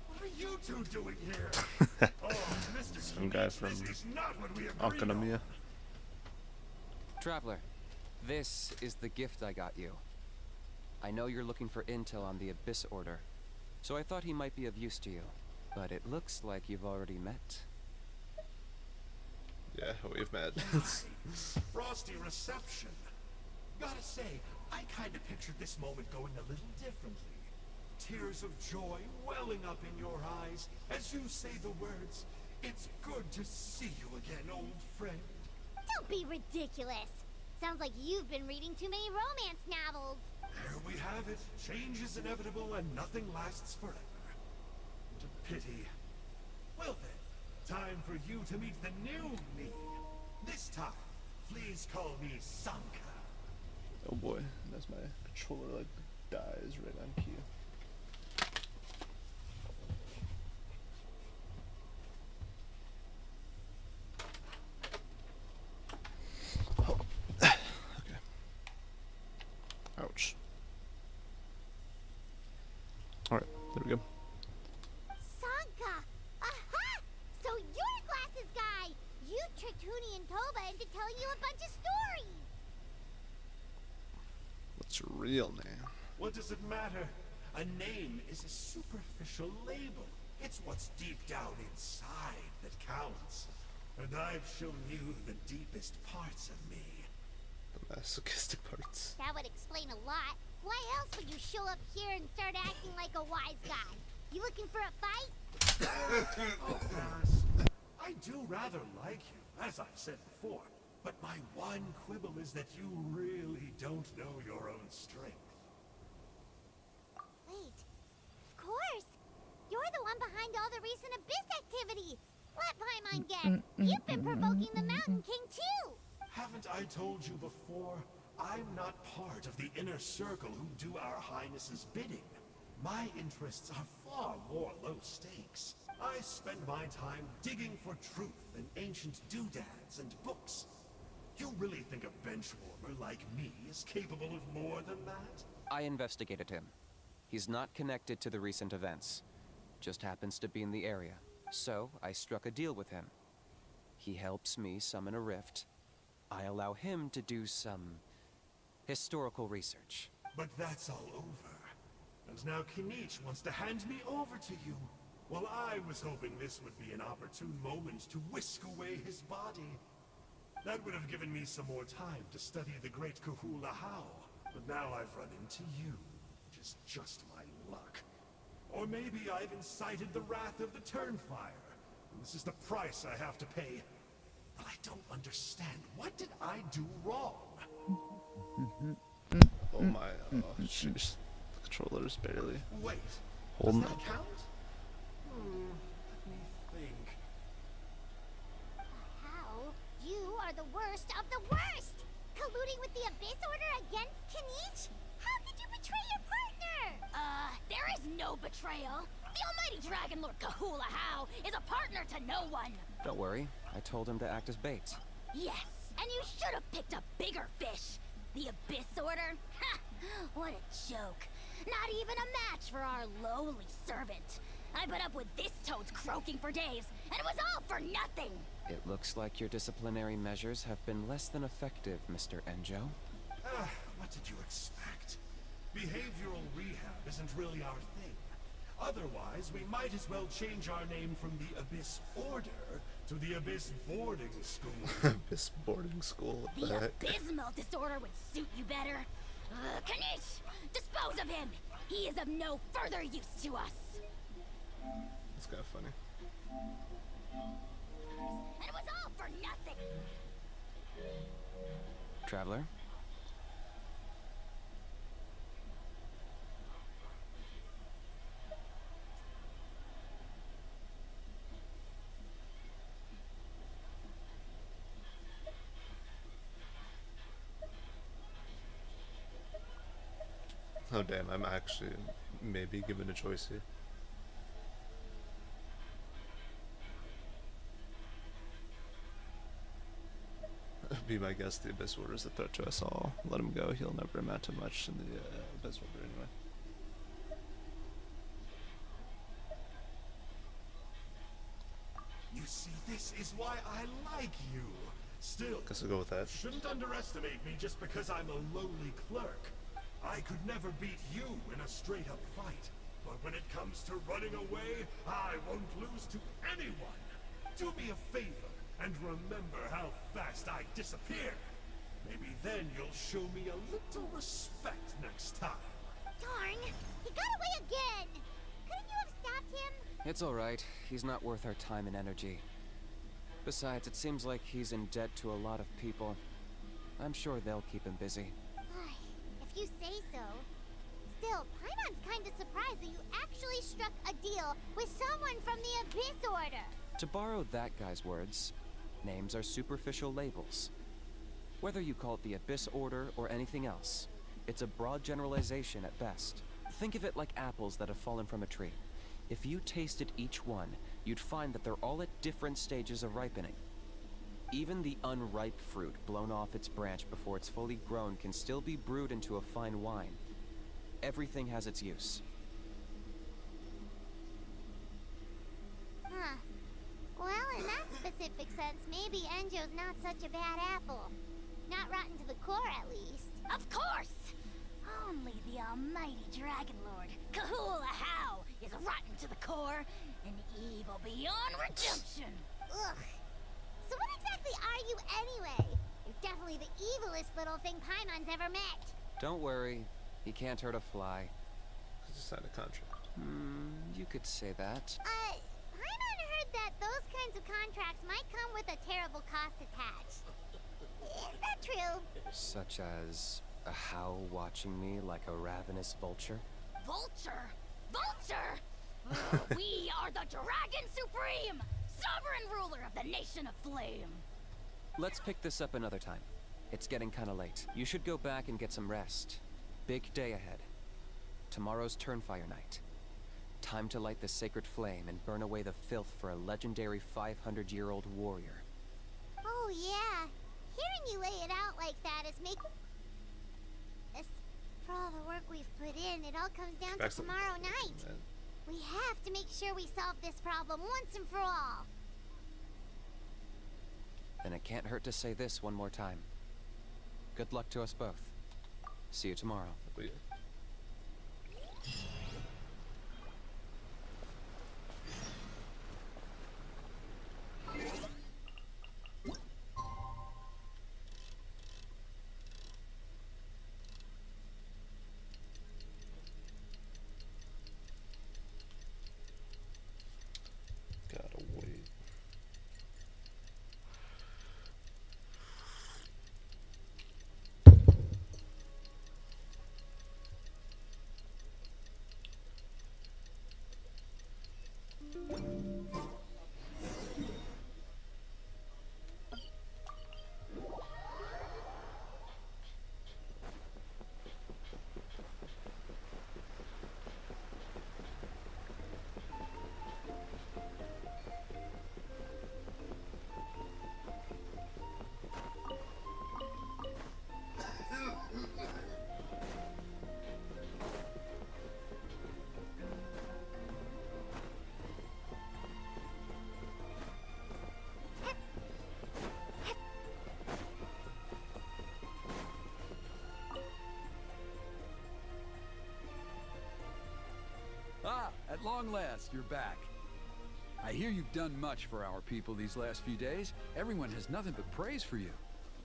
Speaker 12: What are you two doing here? Oh, Mr.
Speaker 3: Some guy from
Speaker 12: This is not what we agreed on.
Speaker 3: Alchemia.
Speaker 5: Traveler, this is the gift I got you. I know you're looking for intel on the Abyss Order, so I thought he might be of use to you. But it looks like you've already met.
Speaker 3: Yeah, we've met.
Speaker 12: Frosty reception. Gotta say, I kinda pictured this moment going a little differently. Tears of joy welling up in your eyes as you say the words, "It's good to see you again, old friend."
Speaker 6: Don't be ridiculous. Sounds like you've been reading too many romance novels.
Speaker 12: There we have it. Change is inevitable and nothing lasts forever. What a pity. Well then, time for you to meet the new me. This time, please call me Sanka.
Speaker 3: Oh boy, that's my controller like dies right on cue. Oh. Okay. Ouch. Alright, there we go.
Speaker 6: Sanka! Aha! So you're Glasses Guy! You tricked Huni and Toba into telling you a bunch of stories!
Speaker 3: What's your real name?
Speaker 12: What does it matter? A name is a superficial label. It's what's deep down inside that counts. And I've shown you the deepest parts of me.
Speaker 3: The masochistic parts.
Speaker 6: That would explain a lot. Why else would you show up here and start acting like a wise guy? You looking for a fight?
Speaker 12: Oh, Paris. I do rather like you, as I've said before. But my one quibble is that you really don't know your own strength.
Speaker 6: Wait. Of course. You're the one behind all the recent Abyss activity. Let Paimon guess. You've been provoking the Mountain King too.
Speaker 12: Haven't I told you before? I'm not part of the inner circle who do our Highness's bidding. My interests are far more low stakes. I spend my time digging for truth in ancient doodads and books. You really think a benchwarmer like me is capable of more than that?
Speaker 5: I investigated him. He's not connected to the recent events. Just happens to be in the area. So, I struck a deal with him. He helps me summon a rift. I allow him to do some historical research.
Speaker 12: But that's all over. And now Kinich wants to hand me over to you. Well, I was hoping this would be an opportune moment to whisk away his body. That would have given me some more time to study the great Kahula How. But now I've run into you, which is just my luck. Or maybe I've incited the wrath of the Turnfire. And this is the price I have to pay. But I don't understand. What did I do wrong?
Speaker 3: Oh my, oh jeez. The controller's barely
Speaker 12: Wait,
Speaker 3: holding
Speaker 12: does
Speaker 3: up.
Speaker 12: that count? Let me think.
Speaker 6: How? You are the worst of the worst! Colluding with the Abyss Order against Kinich? How could you betray your partner?
Speaker 10: There is no betrayal. The almighty Dragon Lord Kahula How is a partner to no one.
Speaker 5: Don't worry, I told him to act as bait.
Speaker 10: Yes, and you should have picked a bigger fish. The Abyss Order? Ha! What a joke. Not even a match for our lowly servant. I put up with this toad's croaking for days, and it was all for nothing.
Speaker 5: It looks like your disciplinary measures have been less than effective, Mr. Enjo.
Speaker 12: What did you expect? Behavioral rehab isn't really our thing. Otherwise, we might as well change our name from the Abyss Order to the Abyss Boarding School.
Speaker 3: Abyss Boarding School, what the
Speaker 10: The
Speaker 3: heck?
Speaker 10: abysmal disorder would suit you better. Kinich, dispose of him. He is of no further use to us.
Speaker 3: It's kind of funny.
Speaker 10: And it was all for nothing.
Speaker 5: Traveler?
Speaker 3: Oh damn, I'm actually maybe given a choice here. Be my guest, the Abyss Order is a threat to us all. Let him go, he'll never amount to much in the Abyss Order anyway.
Speaker 12: You see, this is why I like you. Still,
Speaker 3: Guess I'll go with that.
Speaker 12: shouldn't underestimate me just because I'm a lowly clerk. I could never beat you in a straight-up fight. But when it comes to running away, I won't lose to anyone. Do me a favor and remember how fast I disappear. Maybe then you'll show me a little respect next time.
Speaker 6: Darn! He got away again! Couldn't you have stopped him?
Speaker 5: It's alright. He's not worth our time and energy. Besides, it seems like he's in debt to a lot of people. I'm sure they'll keep him busy.
Speaker 6: If you say so. Still, Paimon's kinda surprised that you actually struck a deal with someone from the Abyss Order.
Speaker 5: To borrow that guy's words, names are superficial labels. Whether you call it the Abyss Order or anything else, it's a broad generalization at best. Think of it like apples that have fallen from a tree. If you tasted each one, you'd find that they're all at different stages of ripening. Even the unripe fruit blown off its branch before it's fully grown can still be brewed into a fine wine. Everything has its use.
Speaker 6: Huh. Well, in that specific sense, maybe Enjo's not such a bad apple. Not rotten to the core, at least.
Speaker 10: Of course! Only the almighty Dragon Lord, Kahula How, is rotten to the core and evil beyond redemption.
Speaker 6: Ugh. So what exactly are you anyway? You're definitely the evilest little thing Paimon's ever met.
Speaker 5: Don't worry, he can't hurt a fly.
Speaker 3: Just signed a contract.
Speaker 5: You could say that.
Speaker 6: Paimon heard that those kinds of contracts might come with a terrible cost attached. Is that true?
Speaker 5: Such as a how watching me like a ravenous vulture.
Speaker 10: Vulture? Vulture? Ugh, we are the Dragon Supreme, sovereign ruler of the Nation of Flame.
Speaker 5: Let's pick this up another time. It's getting kinda late. You should go back and get some rest. Big day ahead. Tomorrow's Turnfire night. Time to light the sacred flame and burn away the filth for a legendary 500-year-old warrior.
Speaker 6: Oh yeah. Hearing you lay it out like that is for all the work we've put in, it all comes down to tomorrow night. We have to make sure we solve this problem once and for all.
Speaker 5: And it can't hurt to say this one more time. Good luck to us both. See you tomorrow.
Speaker 3: Oh, yeah.
Speaker 7: Ah, at long last, you're back. I hear you've done much for our people these last few days. Everyone has nothing but praise for you.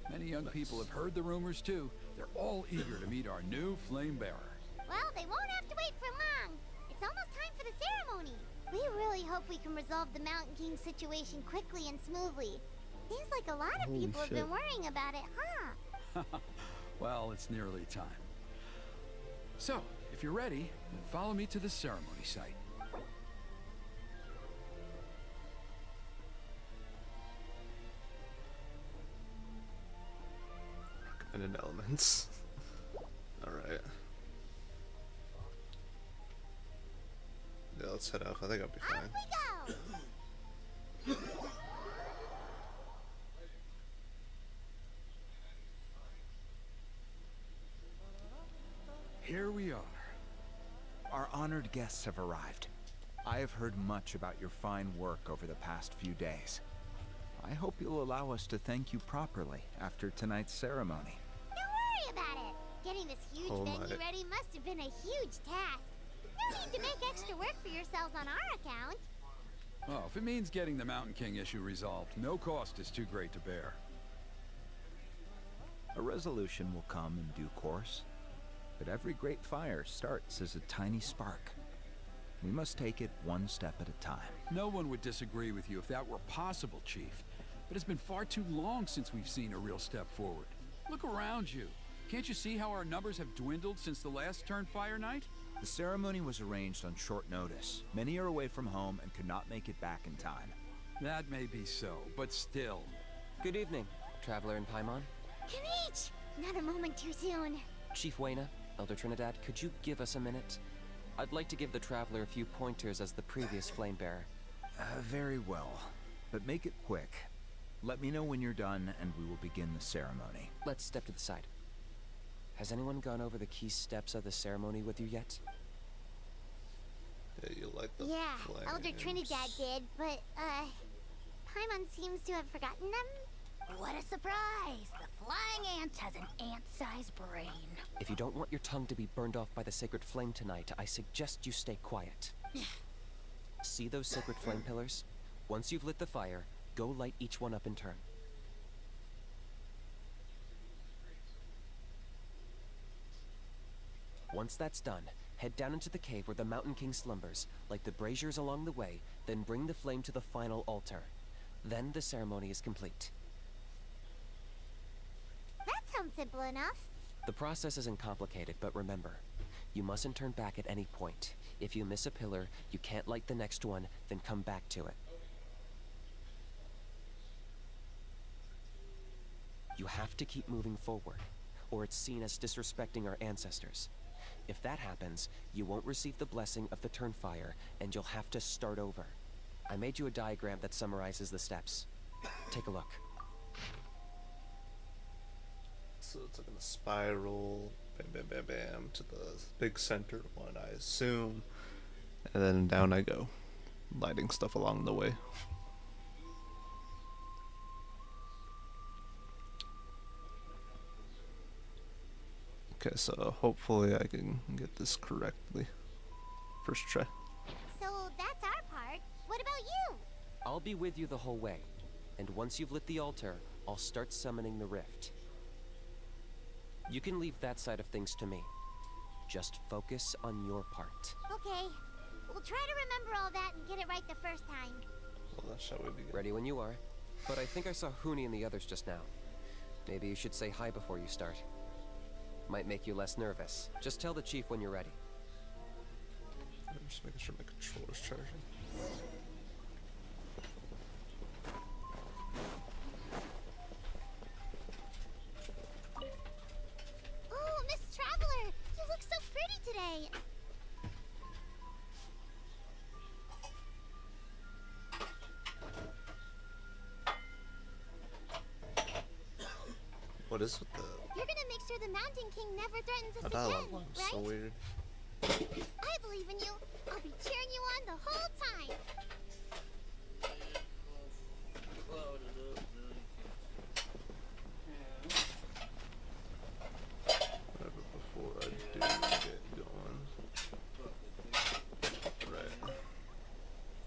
Speaker 7: Many young people have heard the rumors too. They're all eager to meet our new flame bearer.
Speaker 6: Well, they won't have to wait for long. It's almost time for the ceremony. We really hope we can resolve the Mountain King situation quickly and smoothly. Seems like a lot of
Speaker 7: Holy
Speaker 6: people have
Speaker 7: shit.
Speaker 6: been worrying about it, huh?
Speaker 7: Well, it's nearly time. So, if you're ready, then follow me to the ceremony site.
Speaker 3: Recommended elements. Alright. Yeah, let's head off. I think I'll be fine.
Speaker 6: We go!
Speaker 7: Here we are.
Speaker 8: Our honored guests have arrived. I have heard much about your fine work over the past few days. I hope you'll allow us to thank you properly after tonight's ceremony.
Speaker 6: Don't worry about it. Getting this huge venue ready must have been a huge task. No need to make extra work for yourselves on our account.
Speaker 7: Oh, if it means getting the Mountain King issue resolved, no cost is too great to bear.
Speaker 8: A resolution will come in due course, but every great fire starts as a tiny spark. We must take it one step at a time.
Speaker 7: No one would disagree with you if that were possible, Chief. But it's been far too long since we've seen a real step forward. Look around you. Can't you see how our numbers have dwindled since the last Turn Fire night?
Speaker 8: The ceremony was arranged on short notice. Many are away from home and could not make it back in time.
Speaker 7: That may be so, but still.
Speaker 5: Good evening, Traveler in Paimon.
Speaker 6: Kinich! Not a moment too soon.
Speaker 5: Chief Wayna, Elder Trinidad, could you give us a minute? I'd like to give the Traveler a few pointers as the previous flame bearer.
Speaker 8: Very well, but make it quick. Let me know when you're done and we will begin the ceremony.
Speaker 5: Let's step to the side. Has anyone gone over the key steps of the ceremony with you yet?
Speaker 3: Yeah, you like the
Speaker 6: Yeah,
Speaker 3: flames.
Speaker 6: Elder Trinidad did, but, Paimon seems to have forgotten them.
Speaker 10: What a surprise! The flying ant has an ant-sized brain.
Speaker 5: If you don't want your tongue to be burned off by the sacred flame tonight, I suggest you stay quiet. See those sacred flame pillars? Once you've lit the fire, go light each one up in turn. Once that's done, head down into the cave where the Mountain King slumbers, light the braziers along the way, then bring the flame to the final altar. Then the ceremony is complete.
Speaker 6: That sounds simple enough.
Speaker 5: The process isn't complicated, but remember, you mustn't turn back at any point. If you miss a pillar, you can't light the next one, then come back to it. You have to keep moving forward, or it's seen as disrespecting our ancestors. If that happens, you won't receive the blessing of the Turnfire, and you'll have to start over. I made you a diagram that summarizes the steps. Take a look.
Speaker 3: So it's like in a spiral, bam, bam, bam, bam, to the big center one, I assume. And then down I go, lighting stuff along the way. Okay, so hopefully I can get this correctly. First try.
Speaker 6: So that's our part. What about you?
Speaker 5: I'll be with you the whole way, and once you've lit the altar, I'll start summoning the rift. You can leave that side of things to me. Just focus on your part.
Speaker 6: Okay. We'll try to remember all that and get it right the first time.
Speaker 3: Well, then shall we begin?
Speaker 5: Ready when you are. But I think I saw Huni and the others just now. Maybe you should say hi before you start. Might make you less nervous. Just tell the chief when you're ready.
Speaker 3: I'm just making sure my controller's charging. What is with the...
Speaker 6: You're gonna make sure the Mountain King never threatens us
Speaker 3: That dialogue
Speaker 6: again,
Speaker 3: was
Speaker 6: right?
Speaker 3: so weird.
Speaker 6: I believe in you. I'll be cheering you on the whole time.
Speaker 3: Whatever, before I do get going. Right.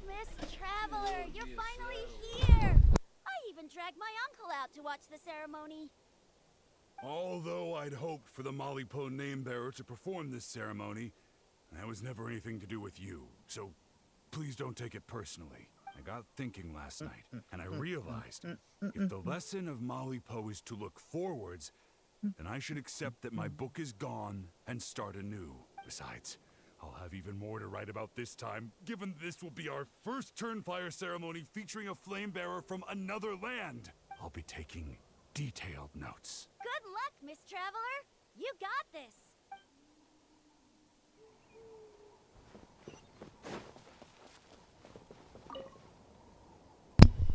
Speaker 10: Miss Traveler, you're finally here! I even dragged my uncle out to watch the ceremony.
Speaker 12: Although I'd hoped for the Malipo name bearer to perform this ceremony, that was never anything to do with you, so please don't take it personally. I got thinking last night, and I realized if the lesson of Malipo is to look forwards, then I should accept that my book is gone and start anew. Besides, I'll have even more to write about this time, given this will be our first Turnfire ceremony featuring a flame bearer from another land. I'll be taking detailed notes.
Speaker 10: Good luck, Miss Traveler. You got this.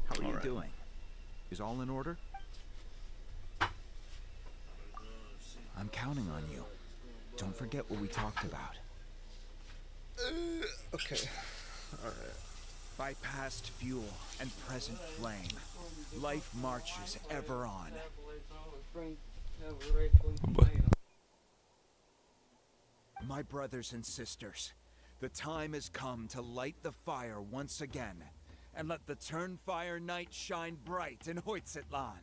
Speaker 8: How are you doing? Is all in order? I'm counting on you. Don't forget what we talked about.
Speaker 3: Okay. Alright.
Speaker 8: By past fuel and present flame, life marches ever on. My brothers and sisters, the time has come to light the fire once again, and let the Turnfire night shine bright in Hoytzitlan.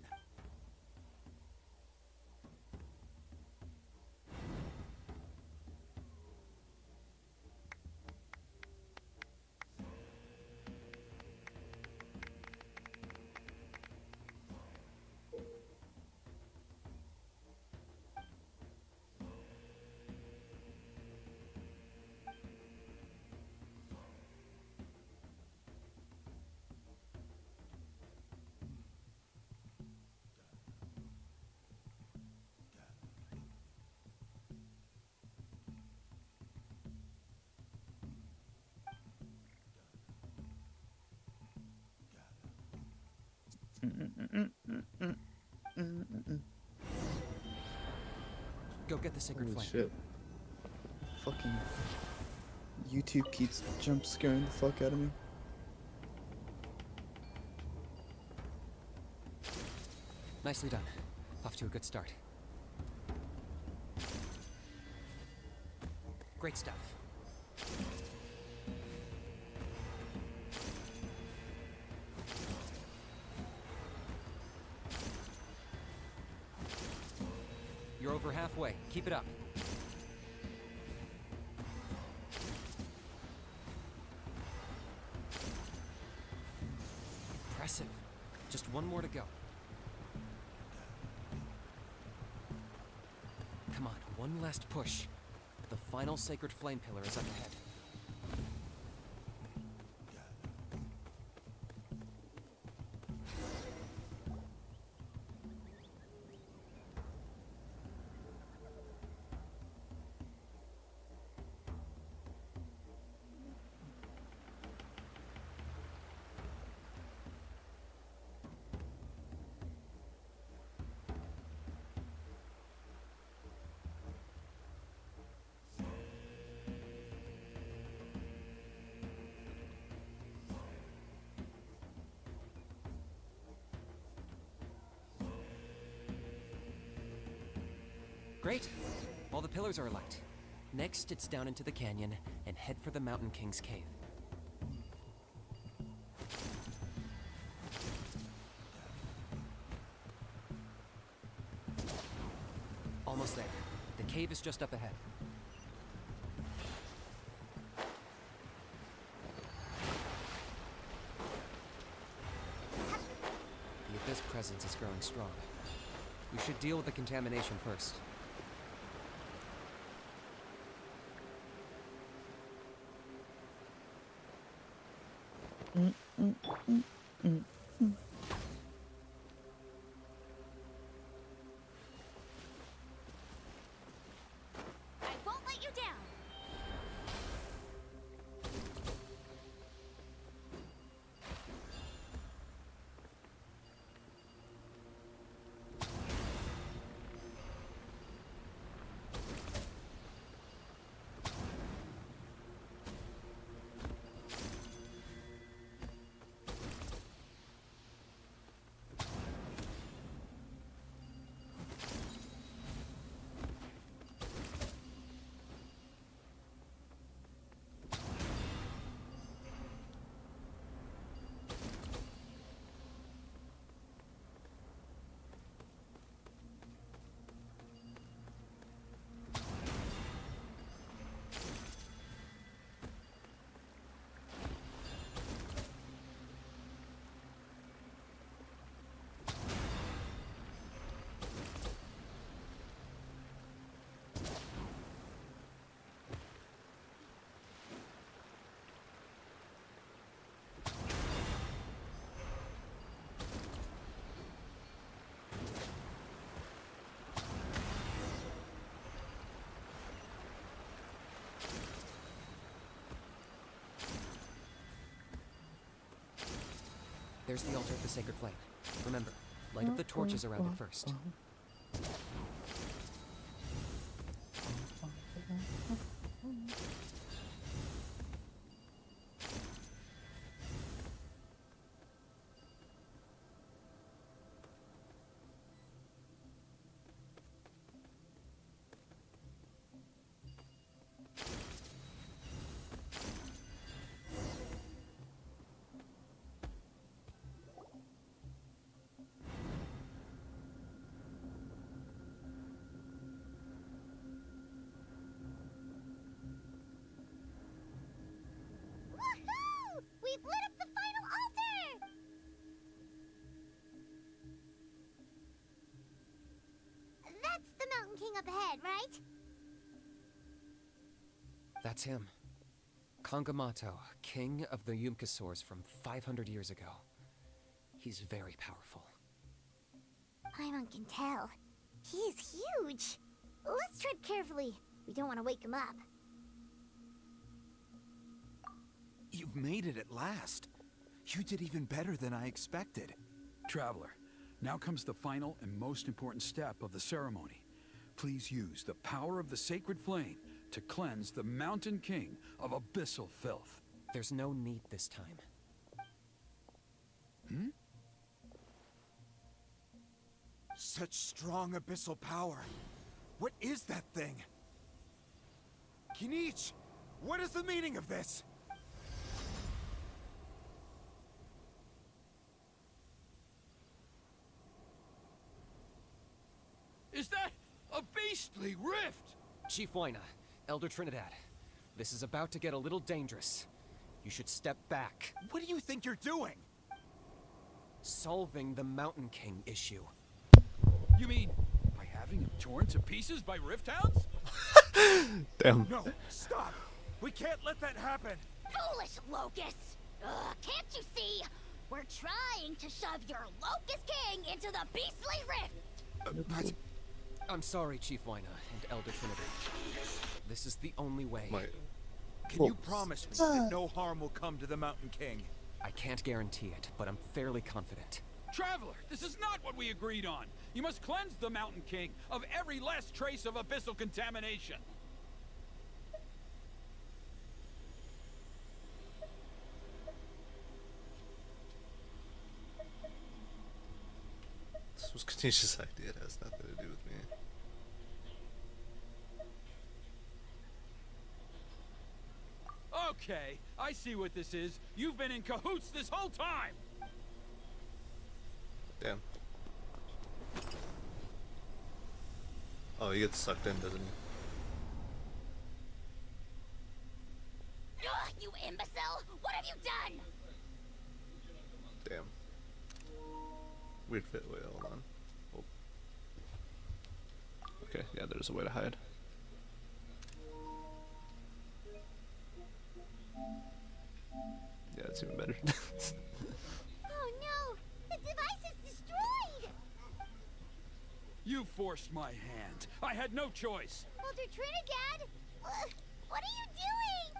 Speaker 5: Go get the sacred
Speaker 2: Holy
Speaker 5: flame.
Speaker 2: shit. Fucking YouTube keeps jump scaring the fuck out of me.
Speaker 5: Nicely done. Off to a good start. Great stuff. You're over halfway. Keep it up. Impressive. Just one more to go. Come on, one last push. The final sacred flame pillar is up ahead. Great. All the pillars are alight. Next, it's down into the canyon and head for the Mountain King's cave. Almost there. The cave is just up ahead. The Abyss presence is growing strong. We should deal with the contamination first.
Speaker 10: I won't let you down.
Speaker 5: There's the altar of the sacred flame. Remember, light up the torches around it first.
Speaker 6: Woohoo! We've lit up the final altar! That's the Mountain King up ahead, right?
Speaker 5: That's him. Kangamato, king of the Yumkasaurs from 500 years ago. He's very powerful.
Speaker 6: Paimon can tell. He's huge. Let's tread carefully. We don't want to wake him up.
Speaker 8: You've made it at last. You did even better than I expected.
Speaker 7: Traveler, now comes the final and most important step of the ceremony. Please use the power of the sacred flame to cleanse the Mountain King of abyssal filth.
Speaker 5: There's no need this time.
Speaker 8: Such strong abyssal power. What is that thing? Kinich, what is the meaning of this?
Speaker 7: Is that a beastly rift?
Speaker 5: Chief Wyna, Elder Trinidad, this is about to get a little dangerous. You should step back.
Speaker 8: What do you think you're doing?
Speaker 5: Solving the Mountain King issue.
Speaker 7: You mean by having him torn to pieces by rift hounds?
Speaker 3: Damn.
Speaker 8: No, stop! We can't let that happen!
Speaker 10: Foolish locusts! Can't you see? We're trying to shove your Locust King into the beastly rift!
Speaker 5: I'm sorry, Chief Wyna and Elder Trinidad. This is the only way.
Speaker 8: Can you promise me that no harm will come to the Mountain King?
Speaker 5: I can't guarantee it, but I'm fairly confident.
Speaker 7: Traveler, this is not what we agreed on. You must cleanse the Mountain King of every last trace of abyssal contamination.
Speaker 3: This was Kanich's idea. It has nothing to do with me.
Speaker 7: Okay, I see what this is. You've been in cahoots this whole time!
Speaker 3: Damn. Oh, he gets sucked in, doesn't he?
Speaker 10: Ugh, you imbecile! What have you done?
Speaker 3: Damn. Weird fit. Wait, hold on. Oh. Okay, yeah, there's a way to hide. Yeah, it's even better.
Speaker 6: Oh no! The device is destroyed!
Speaker 7: You forced my hand. I had no choice.
Speaker 6: Elder Trinidad! What are you doing?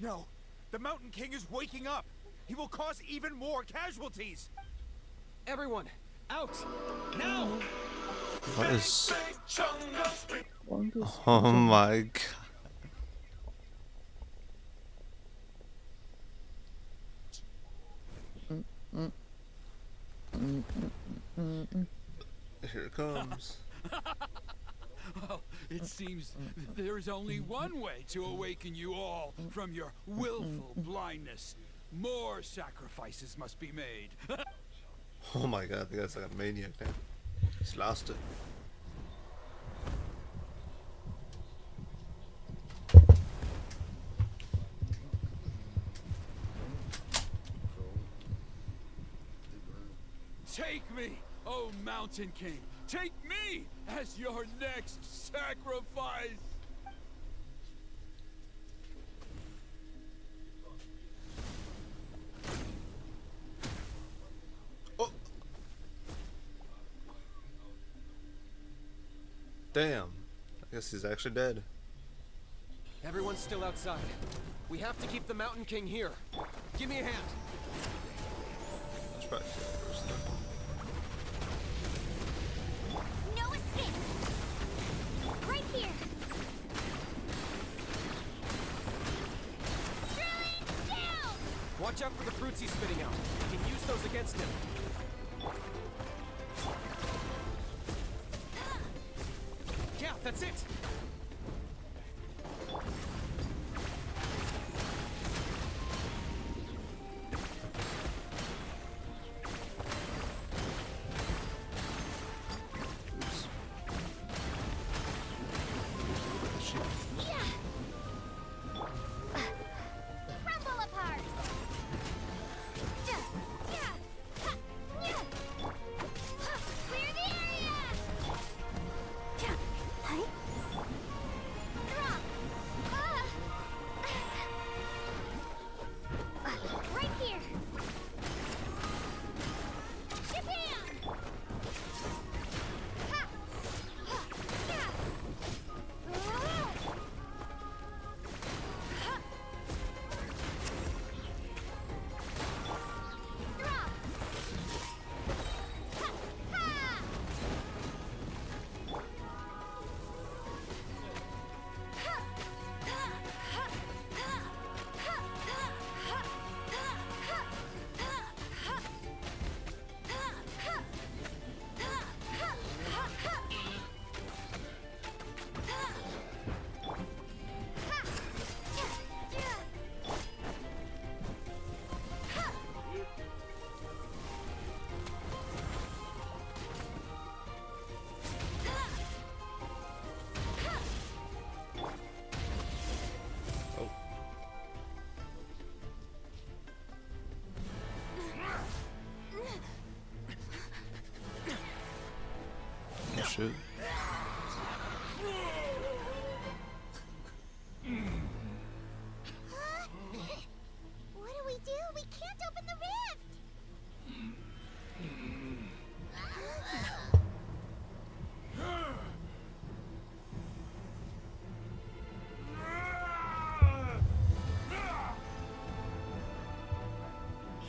Speaker 8: No, the Mountain King is waking up. He will cause even more casualties.
Speaker 5: Everyone, out! Now!
Speaker 3: What is... Oh my god. Here it comes.
Speaker 7: Well, it seems there is only one way to awaken you all from your willful blindness. More sacrifices must be made.
Speaker 3: Oh my god, the guy's like a maniac now. He's lost it.
Speaker 7: Take me, oh Mountain King. Take me as your next sacrifice.
Speaker 3: Damn. I guess he's actually dead.
Speaker 5: Everyone's still outside. We have to keep the Mountain King here. Give me a hand.
Speaker 3: Let's probably kill him first, though.
Speaker 6: No escape! Right here! Throwing down!
Speaker 5: Watch out for the fruits he's spitting out. You can use those against him. Yeah, that's it!
Speaker 6: Crumble apart! Clear the area! Drop! Right here! Japan!
Speaker 3: Oh shit.
Speaker 6: What do we do? We can't open the rift!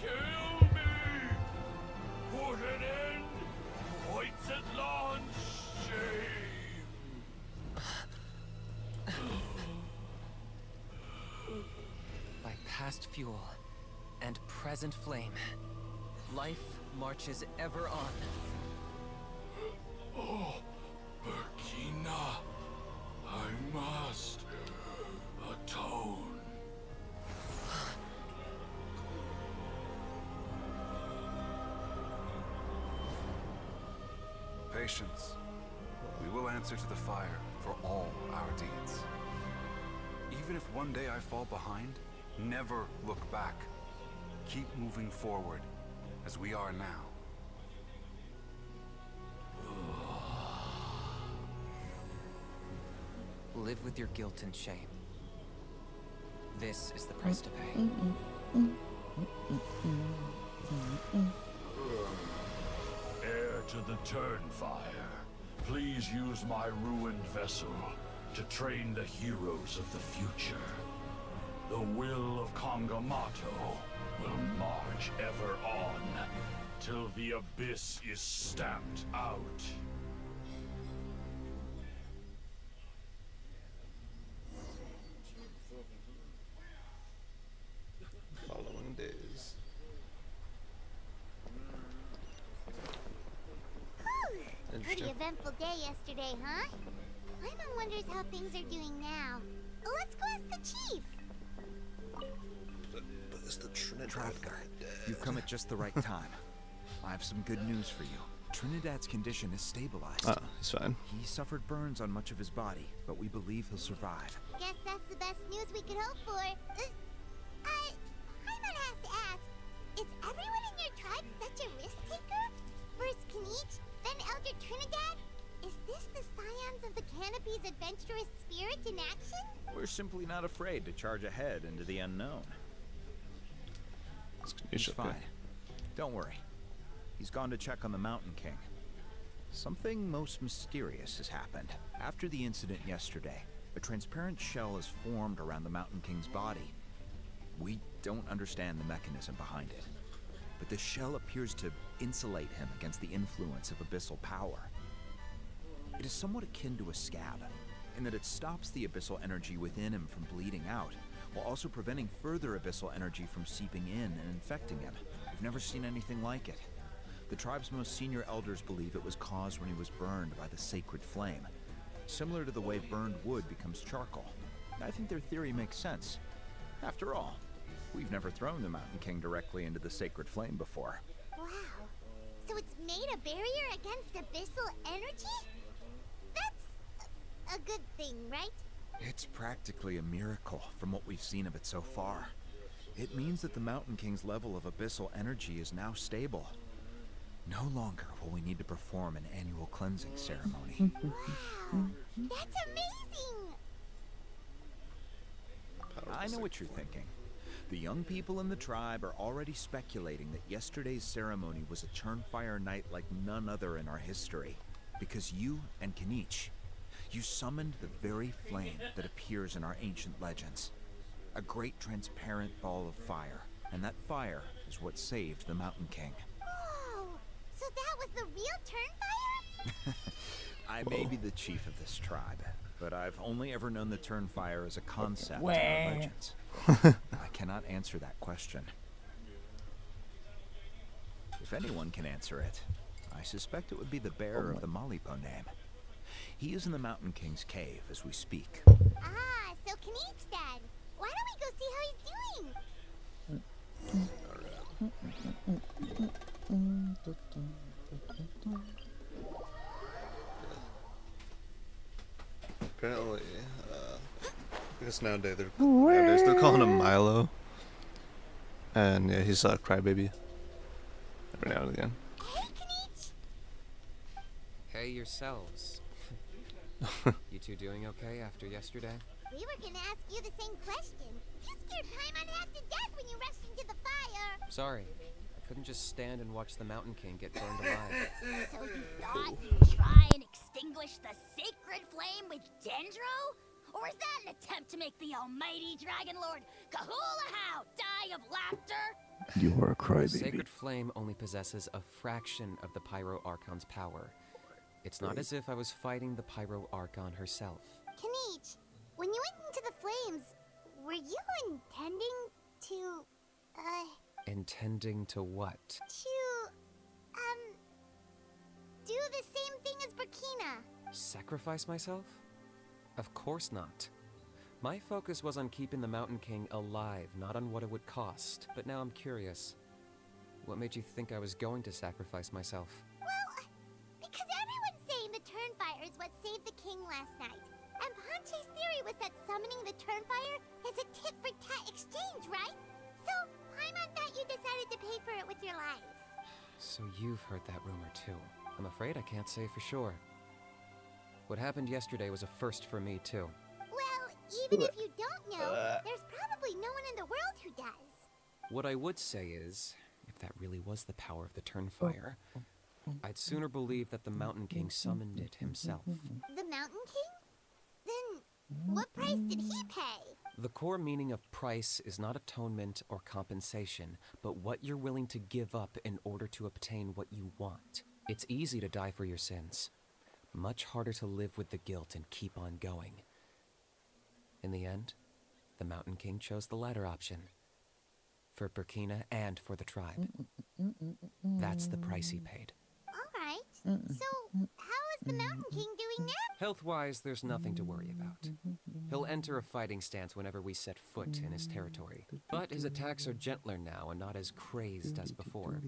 Speaker 12: Kill me! Put an end to Whitesetland's shame!
Speaker 5: By past fuel and present flame, life marches ever on.
Speaker 12: Oh, Burkina, I must atone.
Speaker 14: Patience. We will answer to the fire for all our deeds. Even if one day I fall behind, never look back. Keep moving forward, as we are now.
Speaker 5: Live with your guilt and shame. This is the price to pay.
Speaker 12: Heir to the Turnfire, please use my ruined vessel to train the heroes of the future. The will of Kongamato will march ever on till the abyss is stamped out.
Speaker 3: Following days.
Speaker 6: Pretty
Speaker 3: Interesting.
Speaker 6: eventful day yesterday, huh? Paimon wonders how things are doing now. Let's go ask the chief!
Speaker 3: But is the Trinidad
Speaker 8: Trafficker,
Speaker 3: guy dead?
Speaker 8: you've come at just the right time. I have some good news for you. Trinidad's condition is stabilized.
Speaker 3: Ah, he's fine.
Speaker 8: He suffered burns on much of his body, but we believe he'll survive.
Speaker 6: Guess that's the best news we could hope for. Paimon has to ask, is everyone in your tribe such a risk taker? First Kinich, then Elder Trinidad? Is this the scions of the Canopy's adventurous spirit in action?
Speaker 8: We're simply not afraid to charge ahead into the unknown. He's fine. Don't worry. He's gone to check on the Mountain King. Something most mysterious has happened. After the incident yesterday, A transparent shell is formed around the Mountain King's body. We don't understand the mechanism behind it, but the shell appears to insulate him against the influence of abyssal power. It is somewhat akin to a scab, in that it stops the abyssal energy within him from bleeding out, while also preventing further abyssal energy from seeping in and infecting him. We've never seen anything like it. The tribe's most senior elders believe it was caused when he was burned by the sacred flame, similar to the way burned wood becomes charcoal. I think their theory makes sense. After all, we've never thrown the Mountain King directly into the sacred flame before.
Speaker 6: Wow. So it's made a barrier against abyssal energy? That's a good thing, right?
Speaker 8: It's practically a miracle from what we've seen of it so far. It means that the Mountain King's level of abyssal energy is now stable. No longer will we need to perform an annual cleansing ceremony.
Speaker 6: Wow, that's amazing!
Speaker 8: I know what you're thinking. The young people in the tribe are already speculating that yesterday's ceremony was a Turnfire night like none other in our history. Because you and Kinich, you summoned the very flame that appears in our ancient legends. A great transparent ball of fire, and that fire is what saved the Mountain King.
Speaker 6: Whoa! So that was the real Turnfire?
Speaker 8: I may be the chief of this tribe, but I've only ever known the Turnfire as a concept in
Speaker 2: Wah.
Speaker 8: our legends. I cannot answer that question. If anyone can answer it, I suspect it would be the bearer of the Malipo name. He is in the Mountain King's cave as we speak.
Speaker 6: Ah, so Kinich Dad. Why don't we go see how he's doing?
Speaker 3: Apparently, I guess nowadays they're calling him Milo. And yeah, he's a crybaby. Every now and again.
Speaker 6: Hey, Kinich!
Speaker 5: Hey yourselves. You two doing okay after yesterday?
Speaker 6: We were gonna ask you the same question. You scared Paimon half to death when you rushed into the fire.
Speaker 5: Sorry. I couldn't just stand and watch the Mountain King get burned alive.
Speaker 10: So you thought you'd try and extinguish the sacred flame with Dendro? Or is that an attempt to make the almighty Dragon Lord Kahulahow die of laughter?
Speaker 4: You are a
Speaker 5: The
Speaker 4: crybaby.
Speaker 5: sacred flame only possesses a fraction of the Pyro Archon's power. It's not as if I was fighting the Pyro Archon herself.
Speaker 6: Kinich, when you went into the flames, were you intending to,
Speaker 5: Intending to what?
Speaker 6: do the same thing as Burkina?
Speaker 5: Sacrifice myself? Of course not. My focus was on keeping the Mountain King alive, not on what it would cost. But now I'm curious. What made you think I was going to sacrifice myself?
Speaker 6: Well, because everyone's saying the Turnfire is what saved the king last night. And Ponche's theory was that summoning the Turnfire is a tit-for-tat exchange, right? So, Paimon thought you decided to pay for it with your life.
Speaker 5: So you've heard that rumor too. I'm afraid I can't say for sure. What happened yesterday was a first for me too.
Speaker 6: Well, even if you don't know, there's probably no one in the world who does.
Speaker 5: What I would say is, if that really was the power of the Turnfire, I'd sooner believe that the Mountain King summoned it himself.
Speaker 6: The Mountain King? Then, what price did he pay?
Speaker 5: The core meaning of price is not atonement or compensation, but what you're willing to give up in order to obtain what you want. It's easy to die for your sins. Much harder to live with the guilt and keep on going. In the end, the Mountain King chose the latter option. For Burkina and for the tribe. That's the price he paid.
Speaker 6: Alright, so how is the Mountain King doing now?
Speaker 5: Health-wise, there's nothing to worry about. He'll enter a fighting stance whenever we set foot in his territory. But his attacks are gentler now and not as crazed as before.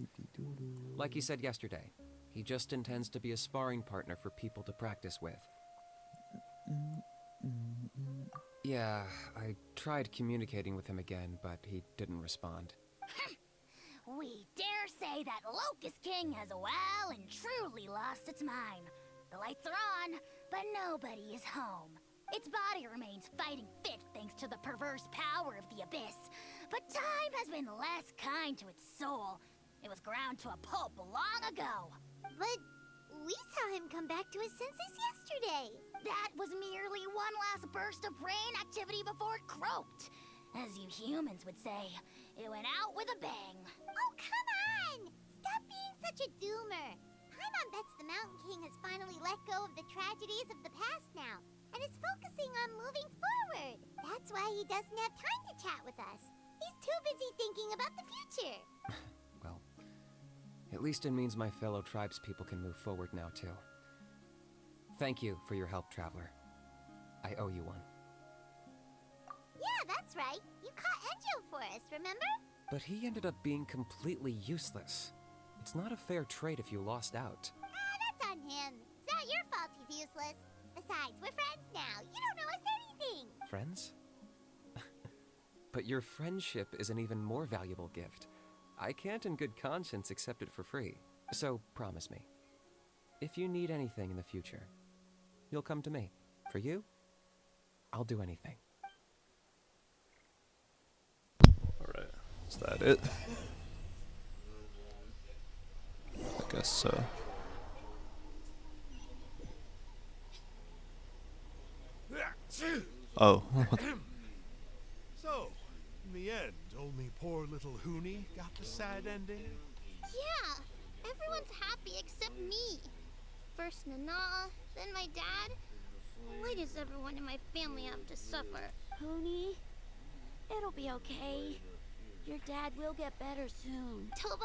Speaker 5: Like he said yesterday, he just intends to be a sparring partner for people to practice with. Yeah, I tried communicating with him again, but he didn't respond.
Speaker 10: We dare say that Locust King has well and truly lost its mind. The lights are on, but nobody is home. Its body remains fighting fit thanks to the perverse power of the Abyss. But time has been less kind to its soul. It was ground to a pulp long ago.
Speaker 6: But We saw him come back to his senses yesterday.
Speaker 10: That was merely one last burst of brain activity before it croaked. As you humans would say, it went out with a bang.
Speaker 6: Oh, come on! Stop being such a doomer. Paimon bets the Mountain King has finally let go of the tragedies of the past now, and is focusing on moving forward. That's why he doesn't have time to chat with us. He's too busy thinking about the future.
Speaker 5: Well, at least it means my fellow tribespeople can move forward now, too. Thank you for your help, Traveler. I owe you one.
Speaker 6: Yeah, that's right. You caught Enjo for us, remember?
Speaker 5: But he ended up being completely useless. It's not a fair trade if you lost out.
Speaker 6: That's on him. It's not your fault he's useless. Besides, we're friends now. You don't know us anything.
Speaker 5: Friends? But your friendship is an even more valuable gift. I can't in good conscience accept it for free. So promise me, if you need anything in the future, you'll come to me. For you, I'll do anything.
Speaker 3: Alright, is that it? I guess so. Oh.
Speaker 12: So, in the end, only poor little Huni got the sad ending?
Speaker 6: Yeah, everyone's happy except me. First Nana, then my dad. Why does everyone in my family have to suffer?
Speaker 10: Huni, it'll be okay. Your dad will get better soon.
Speaker 6: Toba,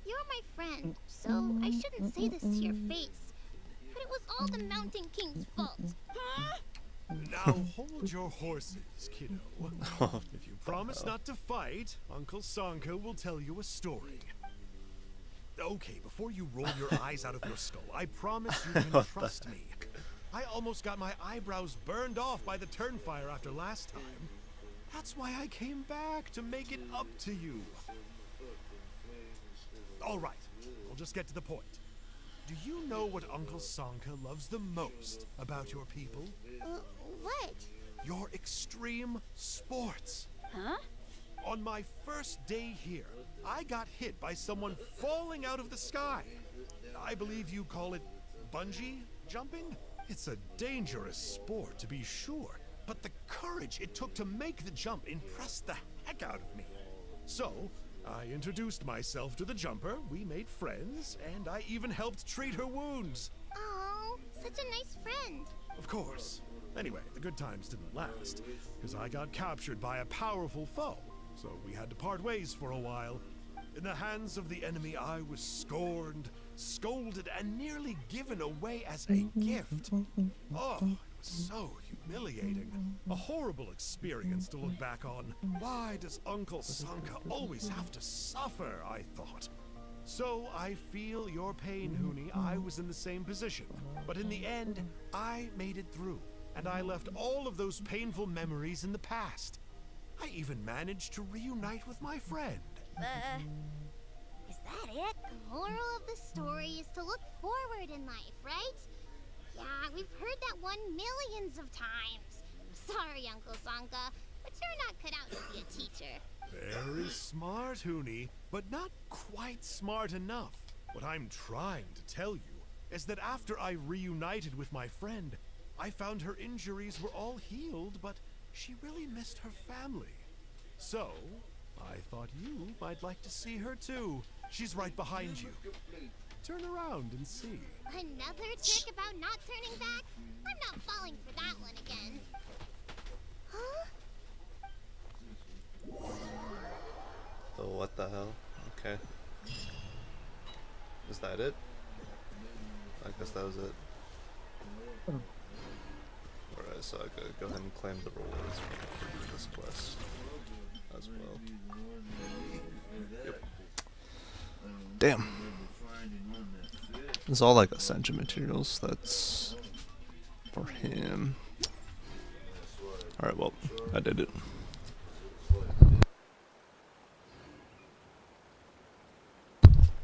Speaker 6: you're my friend, so I shouldn't say this to your face. But it was all the Mountain King's fault. Huh?
Speaker 12: Now hold your horses, kiddo. If you promise not to fight, Uncle Sanka will tell you a story. Okay, before you roll your eyes out of your skull, I promise you can trust me. I almost got my eyebrows burned off by the turnfire after last time. That's why I came back, to make it up to you. Alright, we'll just get to the point. Do you know what Uncle Sanka loves the most about your people?
Speaker 6: What?
Speaker 12: Your extreme sports.
Speaker 10: Huh?
Speaker 12: On my first day here, I got hit by someone falling out of the sky. I believe you call it bungee jumping? It's a dangerous sport, to be sure, but the courage it took to make the jump impressed the heck out of me. So, I introduced myself to the jumper, we made friends, and I even helped treat her wounds.
Speaker 6: Oh, such a nice friend.
Speaker 12: Of course. Anyway, the good times didn't last, because I got captured by a powerful foe, so we had to part ways for a while. In the hands of the enemy, I was scorned, scolded, and nearly given away as a gift. Oh, it was so humiliating. A horrible experience to look back on. Why does Uncle Sanka always have to suffer, I thought. So I feel your pain, Huni. I was in the same position. But in the end, I made it through. And I left all of those painful memories in the past. I even managed to reunite with my friend.
Speaker 6: Is that it? The moral of the story is to look forward in life, right? Yeah, we've heard that one millions of times. Sorry, Uncle Sanka, but you're not cut out to be a teacher.
Speaker 12: Very smart, Huni, but not quite smart enough. What I'm trying to tell you is that after I reunited with my friend, I found her injuries were all healed, but she really missed her family. So, I thought you might like to see her too. She's right behind you. Turn around and see.
Speaker 6: Another trick about not turning back? I'm not falling for that one again. Huh?
Speaker 3: Oh, what the hell? Okay. Is that it? I guess that was it. Alright, so I could go ahead and claim the rewards for this quest as well. Yep. Damn. It's all like Ascension materials, that's for him. Alright, well, I did it.